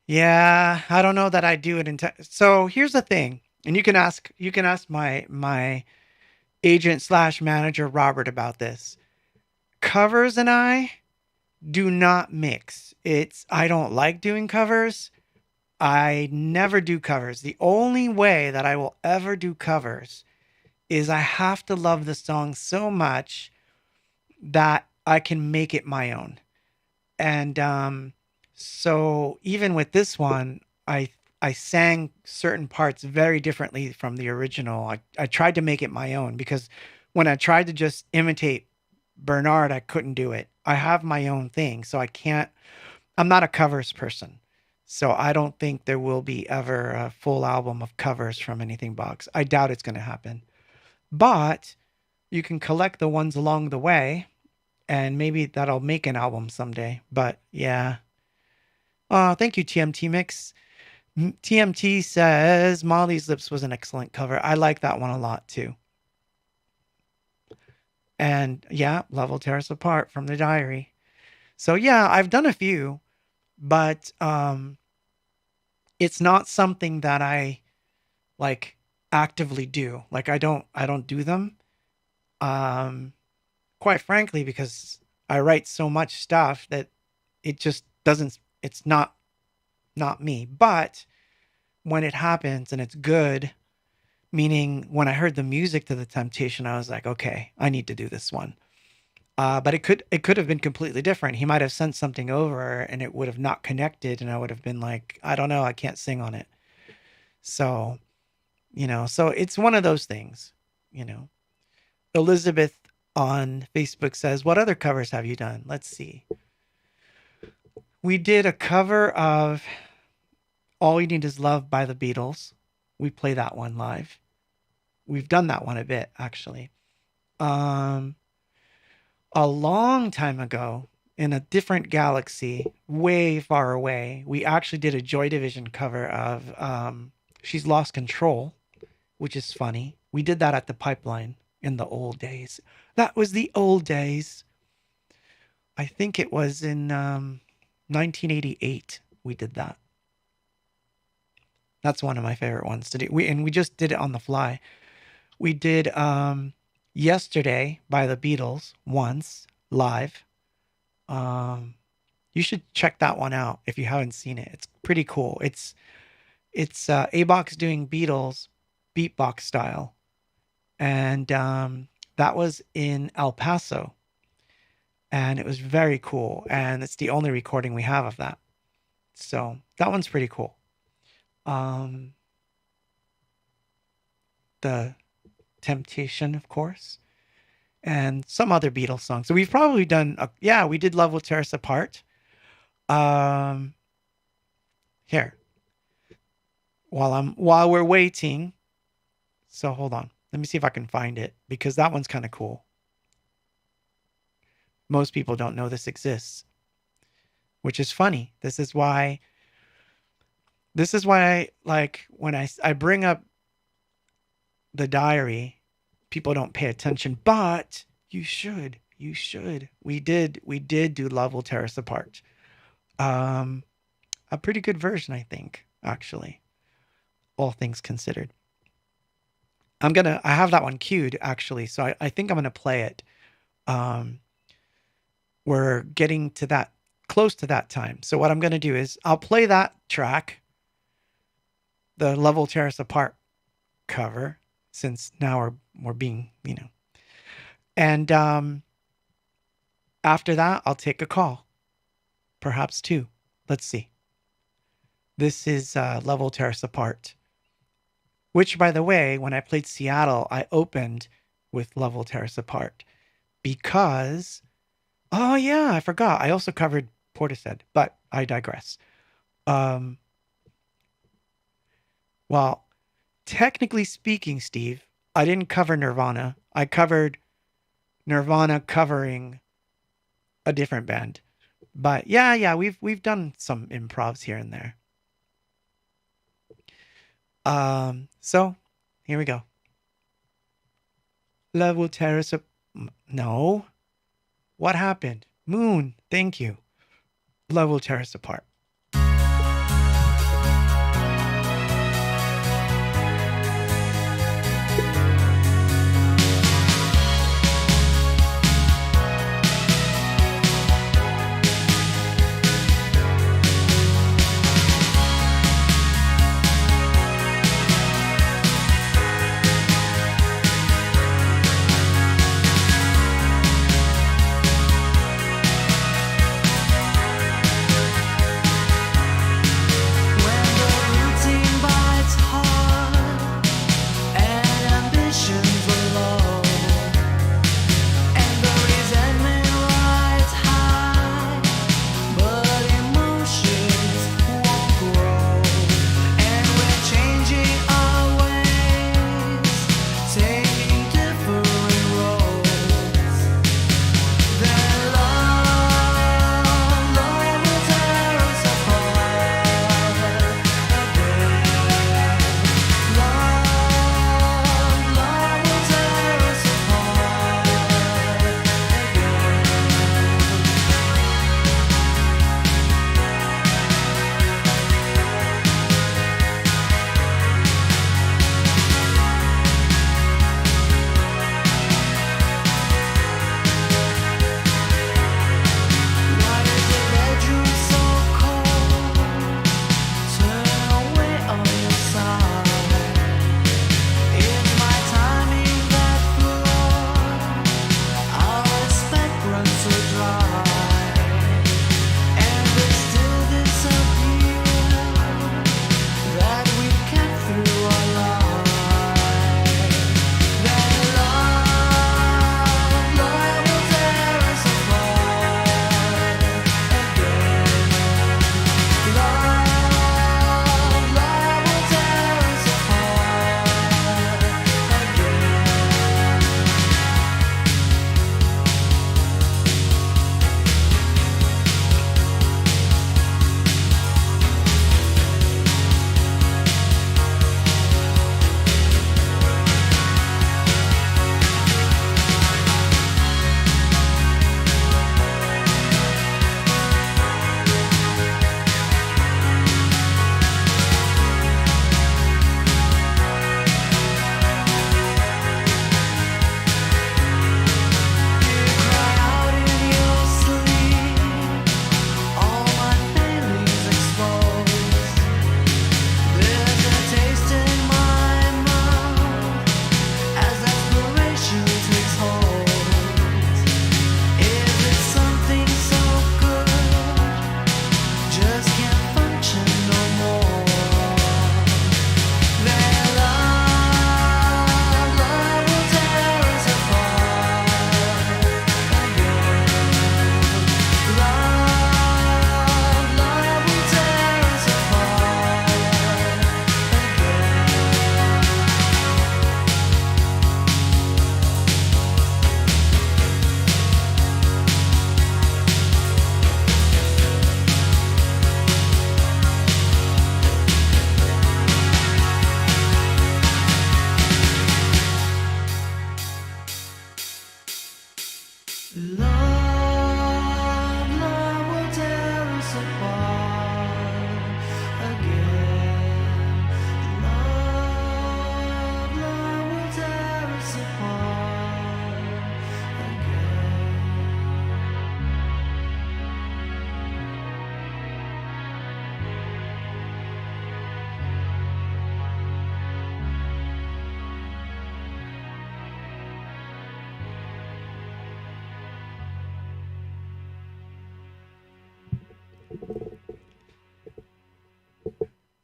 Yeah, I don't know that I do it in so here's the thing. And you can ask my agent slash manager Robert about this. Covers and I do not mix. I don't like doing covers. I never do covers. The only way that I will ever do covers is I have to love the song so much that I can make it my own. And so even with this one, I sang certain parts very differently from the original. I tried to make it my own because when I tried to just imitate Bernard, I couldn't do it. I have my own thing, so I'm not a covers person. So I don't think there will be ever a full album of covers from Anything Box. I doubt it's going to happen. But you can collect the ones along the way, and maybe that'll make an album someday. But yeah. Thank you, TMT Mix. TMT says Molly's Lips was an excellent cover. I like that one a lot too. And yeah, Love Will Tear Us Apart from the Diary. So yeah, I've done a few, but it's not something that I like actively do. Like I don't do them. Quite frankly, because I write so much stuff that it just doesn't, it's not me. But when it happens and it's good, meaning when I heard the music to The Temptation, I was like, okay, I need to do this one. But it could have been completely different. He might have sent something over and it would have not connected, and I would have been like, I don't know, I can't sing on it. So, so it's one of those things, you know. Elizabeth on Facebook says, what other covers have you done? Let's see. We did a cover of All You Need Is Love by the Beatles. We play that one live. We've done that one a bit, actually. A long time ago, in a different galaxy, way far away, we actually did a Joy Division cover of She's Lost Control, which is funny. We did that at the Pipeline in the old days. That was the old days. I think it was in 1988 we did that. That's one of my favorite ones to do. We just did it on the fly. We did Yesterday by the Beatles once live. You should check that one out if you haven't seen it. It's pretty cool. It's A-Box doing Beatles beatbox style. And that was in El Paso. And it was very cool. And it's the only recording we have of that. So that one's pretty cool. The Temptation, of course, and some other Beatles songs. So we've probably done, we did Love Will Tear Us Apart. Here, while we're waiting. So hold on, let me see if I can find it, because that one's kind of cool. Most people don't know this exists, which is funny. This is why like when I bring up the diary, people don't pay attention, but you should. You should. We did do Love Will Tear Us Apart. A pretty good version, I think, actually, all things considered. I have that one queued, actually, so I think I'm going to play it. We're getting to that, close to that time. So what I'm going to do is I'll play that track, the Love Will Tear Us Apart cover, since now we're being, and after that, I'll take a call, perhaps two. Let's see. This is Love Will Tear Us Apart, which, by the way, when I played Seattle, I opened with Love Will Tear Us Apart because, oh yeah, I forgot. I also covered Portishead, but I digress. Well, technically speaking, Steve, I didn't cover Nirvana. I covered Nirvana covering a different band. But yeah, we've done some improvs here and there. So here we go. Love Will Tear Us Up. No. What happened? Moon, thank you. Love Will Tear Us Apart.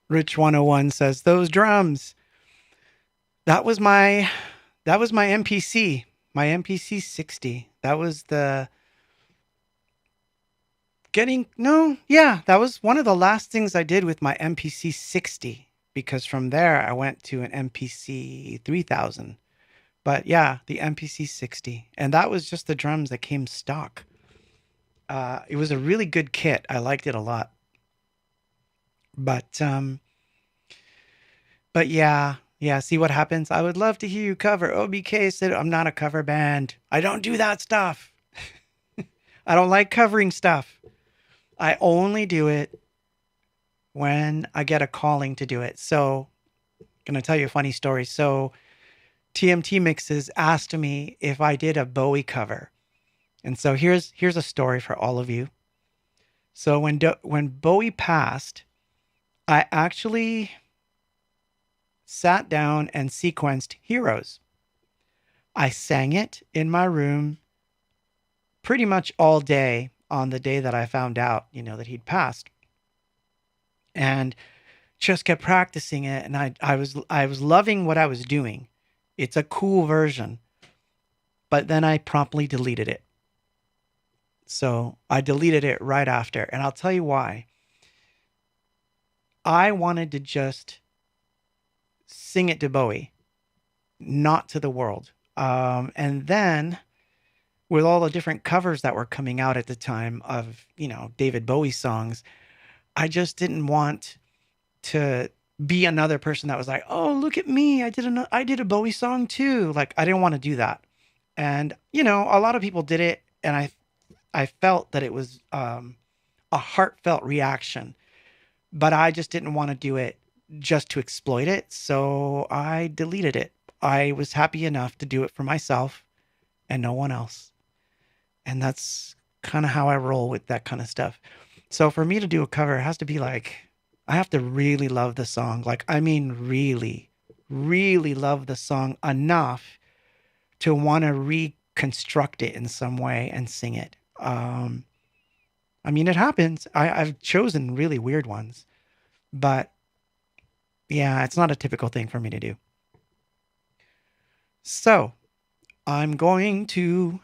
Rich 101 says those drums. That was my MPC, my MPC 60. That was the that was one of the last things I did with my MPC 60, because from there I went to an MPC 3000. But yeah, the MPC 60, and that was just the drums that came stock. It was a really good kit. I liked it a lot. But yeah, see what happens? I would love to hear you cover. OBK said, I'm not a cover band. I don't do that stuff. I don't like covering stuff. I only do it when I get a calling to do it. So, I'm going to tell you a funny story. So, TMT Mixes asked me if I did a Bowie cover. And so here's a story for all of you. So when Bowie passed, I actually sat down and sequenced Heroes. I sang it in my room pretty much all day on the day that I found out, that he'd passed. And just kept practicing it, and I was loving what I was doing. It's a cool version. But then I promptly deleted it. So I deleted it right after, and I'll tell you why. I wanted to just sing it to Bowie, not to the world. And then with all the different covers that were coming out at the time of, David Bowie songs, I just didn't want to be another person that was like, oh, look at me. I did a Bowie song too. Like, I didn't want to do that. And, a lot of people did it, and I felt that it was a heartfelt reaction, but I just didn't want to do it just to exploit it. So I deleted it. I was happy enough to do it for myself and no one else. And that's kind of how I roll with that kind of stuff. So for me to do a cover, it has to be like, I have to really love the song. Like, I mean, really, really love the song enough to want to reconstruct it in some way and sing it. I mean, it happens. I've chosen really weird ones, but yeah, it's not a typical thing for me to do. So I'm going to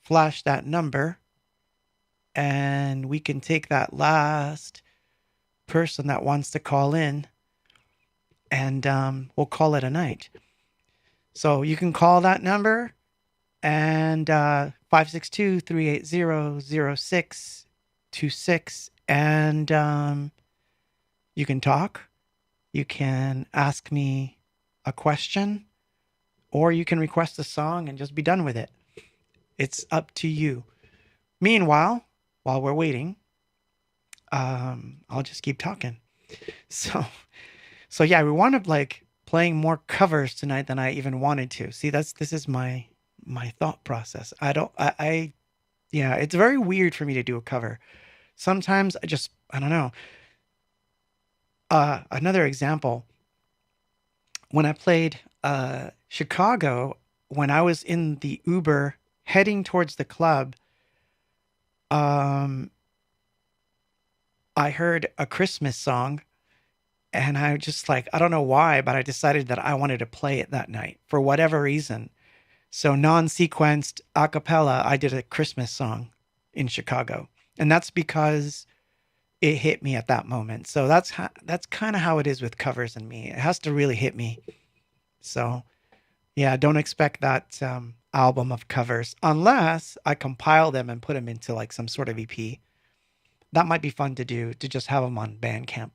flash that number, and we can take that last person that wants to call in, and we'll call it a night. So you can call that number, and 562-380-0626, and you can talk. You can ask me a question, or you can request a song and just be done with it. It's up to you. Meanwhile, while we're waiting, I'll just keep talking. So yeah, we wound up like playing more covers tonight than I even wanted to. See, this is my thought process. Yeah, it's very weird for me to do a cover. Sometimes I don't know. Another example, when I played Chicago, when I was in the Uber heading towards the club, I heard a Christmas song, and I just like, I don't know why, but I decided that I wanted to play it that night for whatever reason. So non-sequenced a cappella, I did a Christmas song in Chicago. And that's because it hit me at that moment. So that's kind of how it is with covers and me. It has to really hit me. So yeah, don't expect that album of covers unless I compile them and put them into like some sort of EP. That might be fun to do, to just have them on Bandcamp.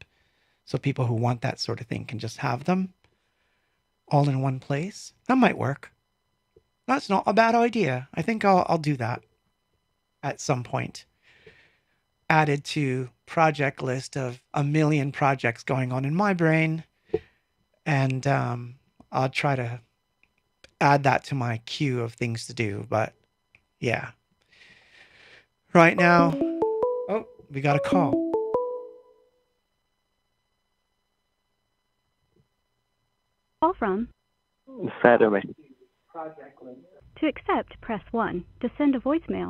So people who want that sort of thing can just have them all in one place. That might work. That's not a bad idea. I think I'll do that at some point. Added to project list of a million projects going on in my brain. And I'll try to add that to my queue of things to do. But yeah. Right now, oh, we got a call. Call from. Saturday. To accept, press 1. To send a voicemail.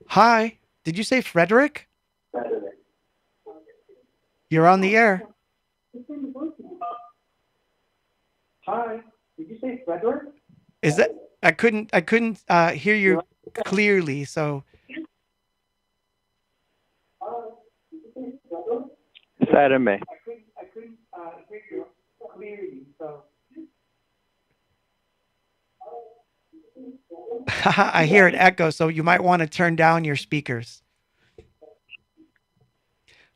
Hi, did you say Frederick? You're on the air. Hi, did you say Frederick? Is that I couldn't hear you clearly, so It's Adam May. I couldn't hear you clearly, so. I hear an echo, so you might want to turn down your speakers.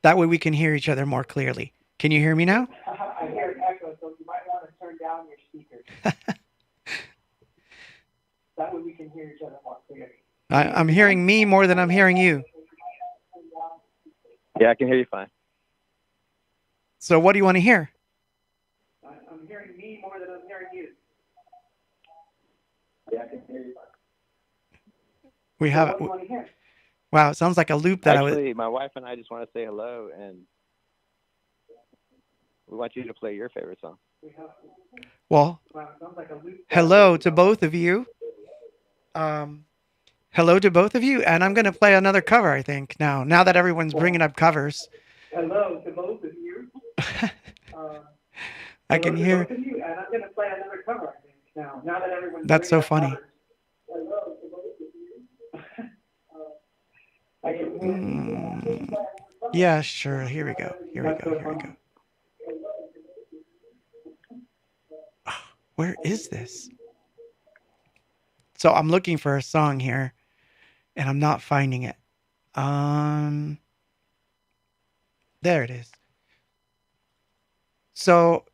That way we can hear each other more clearly. Can you hear me now? I hear an echo, so you might want to turn down your speakers. That way we can hear each other more clearly. I'm hearing me more than I'm hearing you. Yeah, I can hear you fine. So what do you want to hear? I'm hearing me more than I'm hearing you. Yeah, I can hear you fine. We So have what do you want to hear? Wow, it sounds like a loop that Actually, my wife and I just want to say hello, and we want you to play your favorite song. Well, Wow, it sounds like a loop. hello to both of you. Hello to both of you, and I'm going to play another cover, I think, now that everyone's bringing up covers. Hello to both of you. I can hear. Both of you, and I'm going to play another cover, I think, now that everyone's That's so bringing up funny. covers. Hello to both of you. I can hear. Yeah, sure. Here we go. Here we go. Here we go. Where is this? So I'm looking for a song here, and I'm not finding it. There it is. So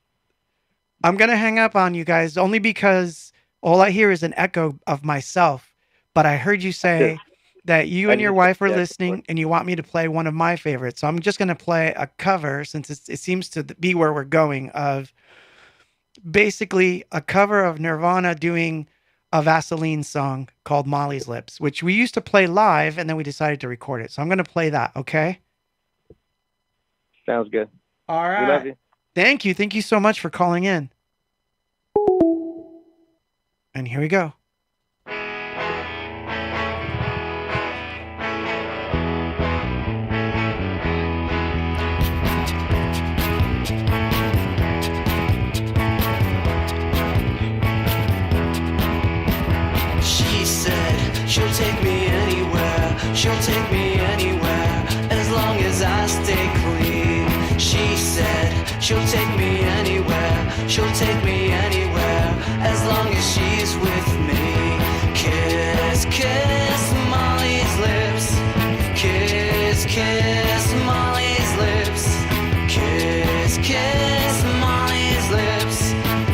I'm gonna hang up on you guys only because all I hear is an echo of myself. But I heard you say that you and your wife were listening, and you want me to play one of my favorites. So I'm just gonna play a cover since it seems to be where we're going, of basically a cover of Nirvana doing a Vaseline song called Molly's Lips, which we used to play live, and then we decided to record it. So I'm going to play that, okay? Sounds good. All right. We love you. Thank you. Thank you so much for calling in. And here we go. She'll take me anywhere, she'll take me anywhere, as long as I stay clean. She said, she'll take me anywhere, she'll take me anywhere, as long as she's with me. Kiss, kiss Molly's lips, kiss, kiss Molly's lips, kiss, kiss Molly's lips,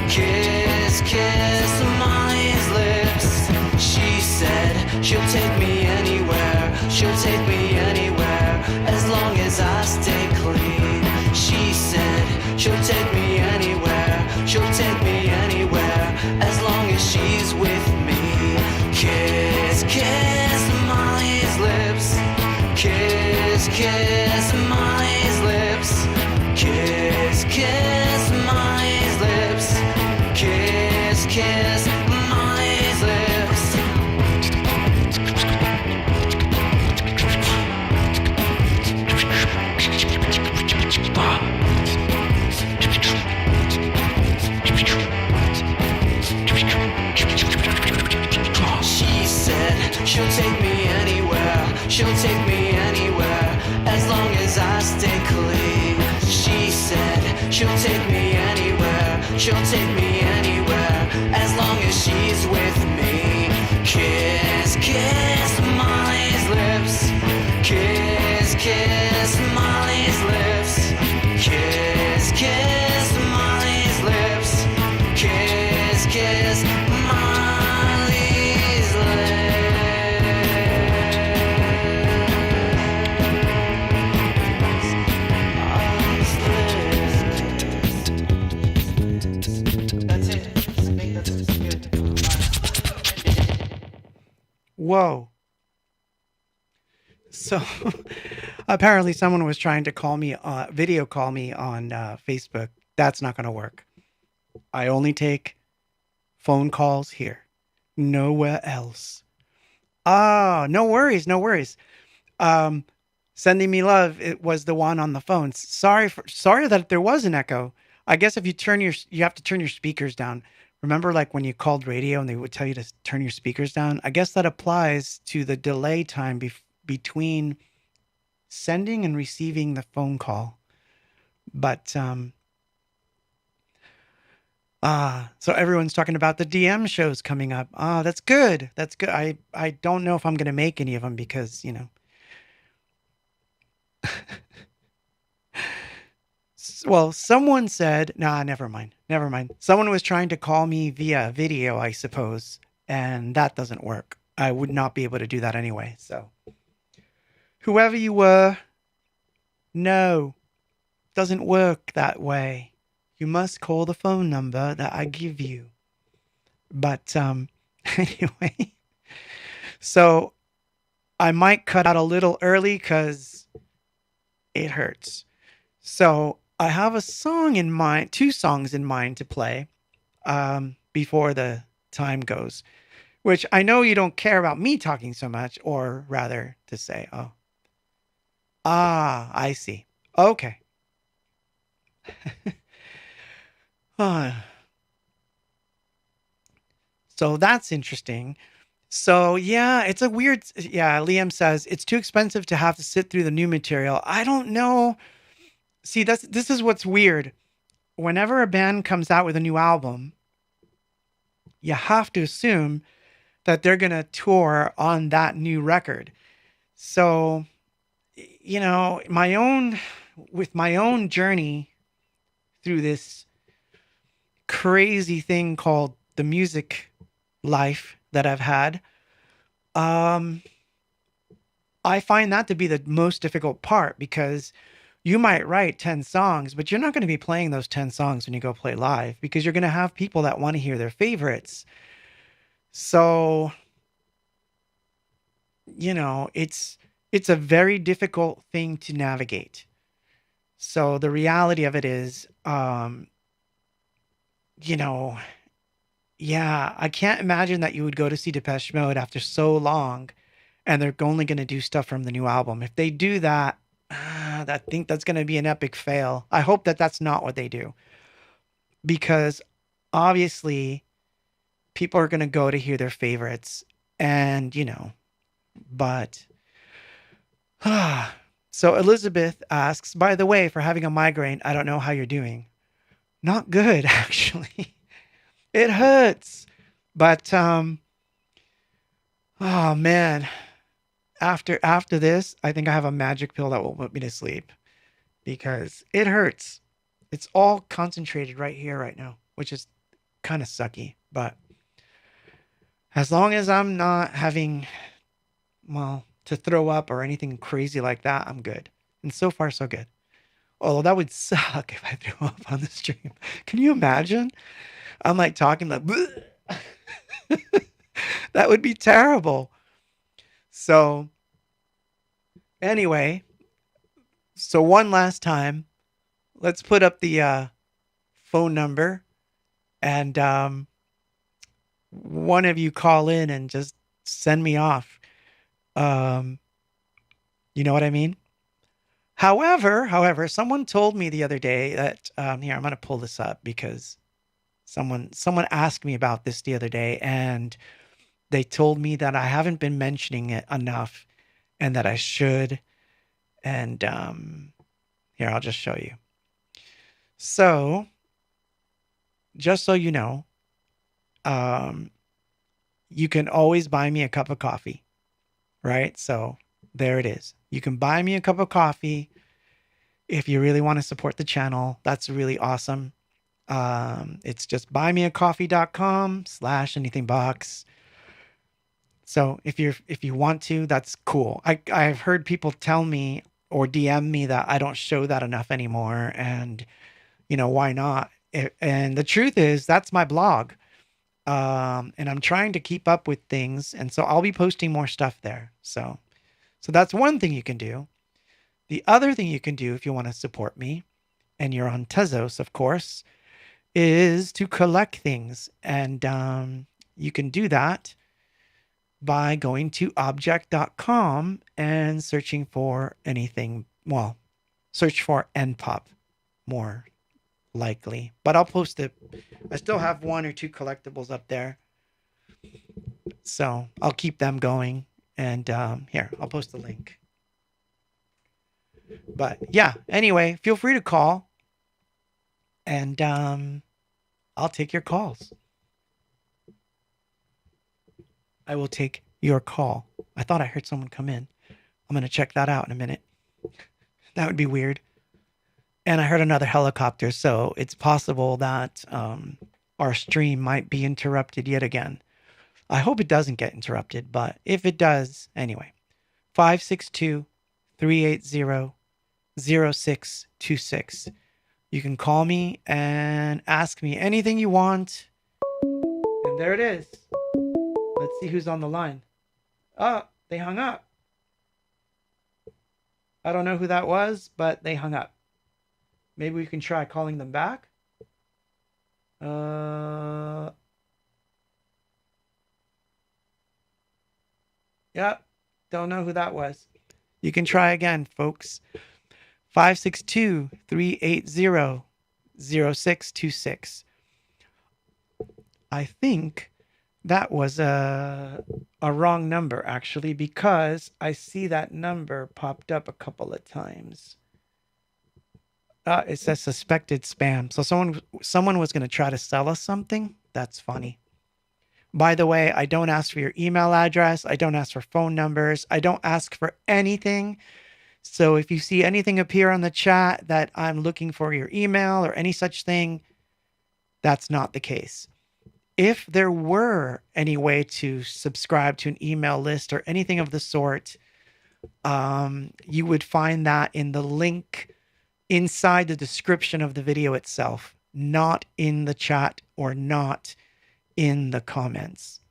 kiss, kiss Molly's lips. She said, she'll take me anywhere, she'll take me anywhere, as long as I stay clean. She said, she'll take me anywhere, she'll take me anywhere, as long as she's with me. Kiss, kiss Molly's lips, kiss, kiss Molly's lips, kiss, kiss Molly's lips, kiss, kiss Molly's lips. She said, she'll take me anywhere, she'll take me anywhere, as long as I stay clean. She said, she'll take me anywhere, she'll take me anywhere, as long as she's with me. Kiss, kiss Molly's lips, kiss, kiss Molly's lips, kiss, kiss Molly's lips, kiss, kiss Molly's lips. That's it. I think that's good. Whoa. So apparently someone was trying to call me, video call me on Facebook. That's not going to work. I only take phone calls here. Nowhere else. Ah, no worries. No worries. Sending me love, it was the one on the phone. Sorry that there was an echo. I guess if you have to turn your speakers down. Remember, like when you called radio and they would tell you to turn your speakers down? I guess that applies to the delay time between sending and receiving the phone call. But so everyone's talking about the DM shows coming up. That's good. That's good. I don't know if I'm gonna make any of them because, you know. Well, someone said, nah, never mind. Never mind. Someone was trying to call me via video, I suppose, and that doesn't work. I would not be able to do that anyway. So, whoever you were, no, doesn't work that way. You must call the phone number that I give you. But anyway, so I might cut out a little early because it hurts. So I have a song in mind, 2 songs in mind to play before the time goes, which I know you don't care about me talking so much, or rather to say, oh, I see. Okay. So that's interesting. So yeah, it's a weird, yeah, Liam says it's too expensive to have to sit through the new material. I don't know. See, this is what's weird. Whenever a band comes out with a new album, you have to assume that they're going to tour on that new record. So, you know, with my own journey through this crazy thing called the music life that I've had, I find that to be the most difficult part because you might write 10 songs, but you're not going to be playing those 10 songs when you go play live because you're going to have people that want to hear their favorites. So, you know, it's a very difficult thing to navigate. So the reality of it is, you know, yeah, I can't imagine that you would go to see Depeche Mode after so long and they're only going to do stuff from the new album. If they do that, I think that's going to be an epic fail. I hope that that's not what they do because obviously people are going to go to hear their favorites and, you know, but so Elizabeth asks, by the way, for having a migraine, I don't know how you're doing. Not good, actually. It hurts. But oh man. After this, I think I have a magic pill that will put me to sleep because it hurts. It's all concentrated right here right now, which is kind of sucky, but as long as I'm not having, well, to throw up or anything crazy like that, I'm good. And so far, so good. Although that would suck if I threw up on the stream. Can you imagine? I'm like talking like, that would be terrible. So anyway, so one last time, let's put up the phone number and one of you call in and just send me off. You know what I mean? However, someone told me the other day that here, I'm going to pull this up because someone asked me about this the other day and they told me that I haven't been mentioning it enough and that I should. And here, I'll just show you. So, just so you know, you can always buy me a cup of coffee, right? So there it is. You can buy me a cup of coffee if you really want to support the channel. That's really awesome. It's just buymeacoffee.com/anythingbox. So if you want to, that's cool. I've heard people tell me or DM me that I don't show that enough anymore, and you know why not? And the truth is, that's my blog, and I'm trying to keep up with things, and so I'll be posting more stuff there. So that's one thing you can do. The other thing you can do if you want to support me, and you're on Tezos, of course, is to collect things, and you can do that by going to object.com and searching for anything. Well, search for NPOP more likely, but I'll post it. I still have 1 or 2 collectibles up there, so I'll keep them going. And here, I'll post the link. But yeah, anyway, feel free to call, and I'll take your calls. I will take your call. I thought I heard someone come in. I'm going to check that out in a minute. That would be weird. And I heard another helicopter, so it's possible that our stream might be interrupted yet again. I hope it doesn't get interrupted, but if it does, anyway. 562-380-0626. You can call me and ask me anything you want. And there it is. Let's see who's on the line. Oh, they hung up. I don't know who that was, but they hung up. Maybe we can try calling them back. Yep. Don't know who that was. You can try again, folks. 562-380-0626. I think that was a wrong number, actually, because I see that number popped up a couple of times. It says suspected spam. So someone was going to try to sell us something. That's funny. By the way, I don't ask for your email address. I don't ask for phone numbers. I don't ask for anything. So if you see anything appear on the chat that I'm looking for your email or any such thing, that's not the case. If there were any way to subscribe to an email list or anything of the sort, you would find that in the link inside the description of the video itself, not in the chat or not in the comments.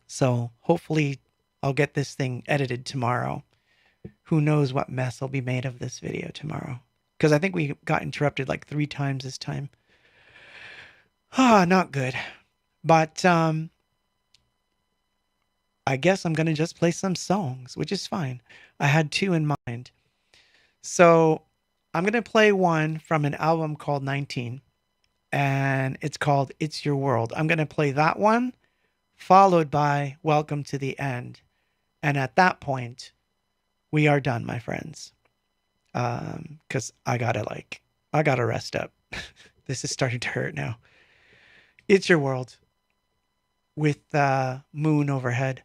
So hopefully I'll get this thing edited tomorrow. Who knows what mess will be made of this video tomorrow? Because I think we got interrupted like 3 times this time. Not good. But I guess I'm going to just play some songs, which is fine. I had 2 in mind. So I'm going to play one from an album called 19. And it's called It's Your World. I'm going to play that one, followed by Welcome to the End. And at that point, we are done, my friends. Because I gotta rest up. This is starting to hurt now. It's Your World with Moon overhead.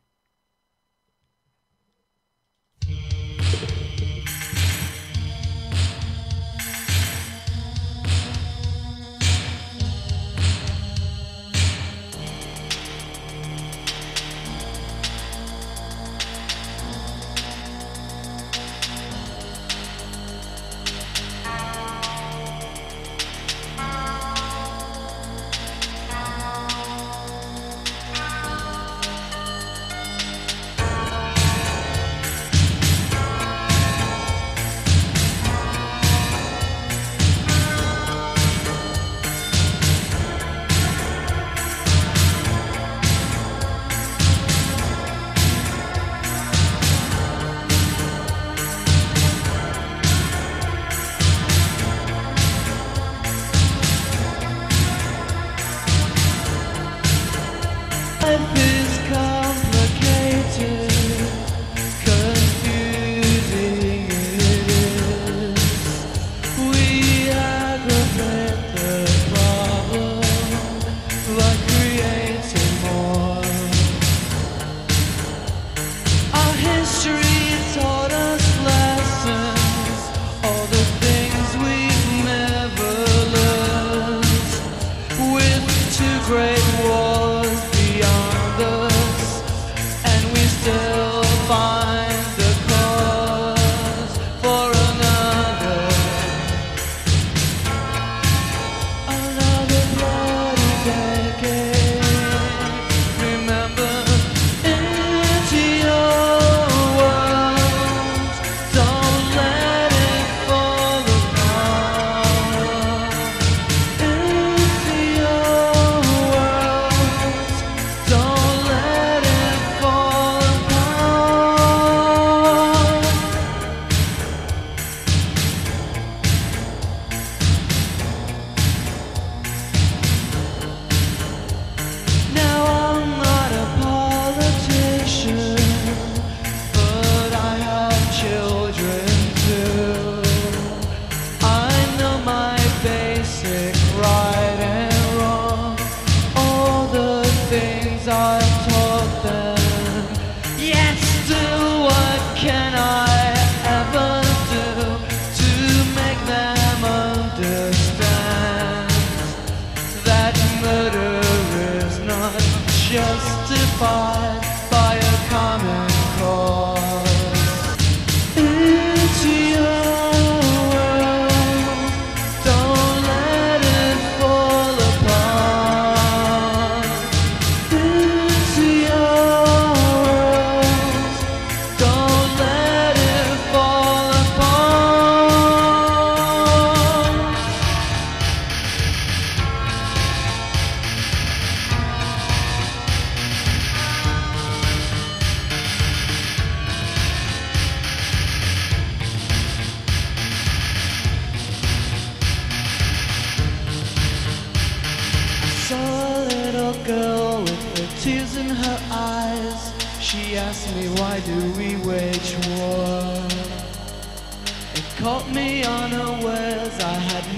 Don't let it fall. little girl with the tears in her eyes. She asked me, why do we wage war? It caught me unaware.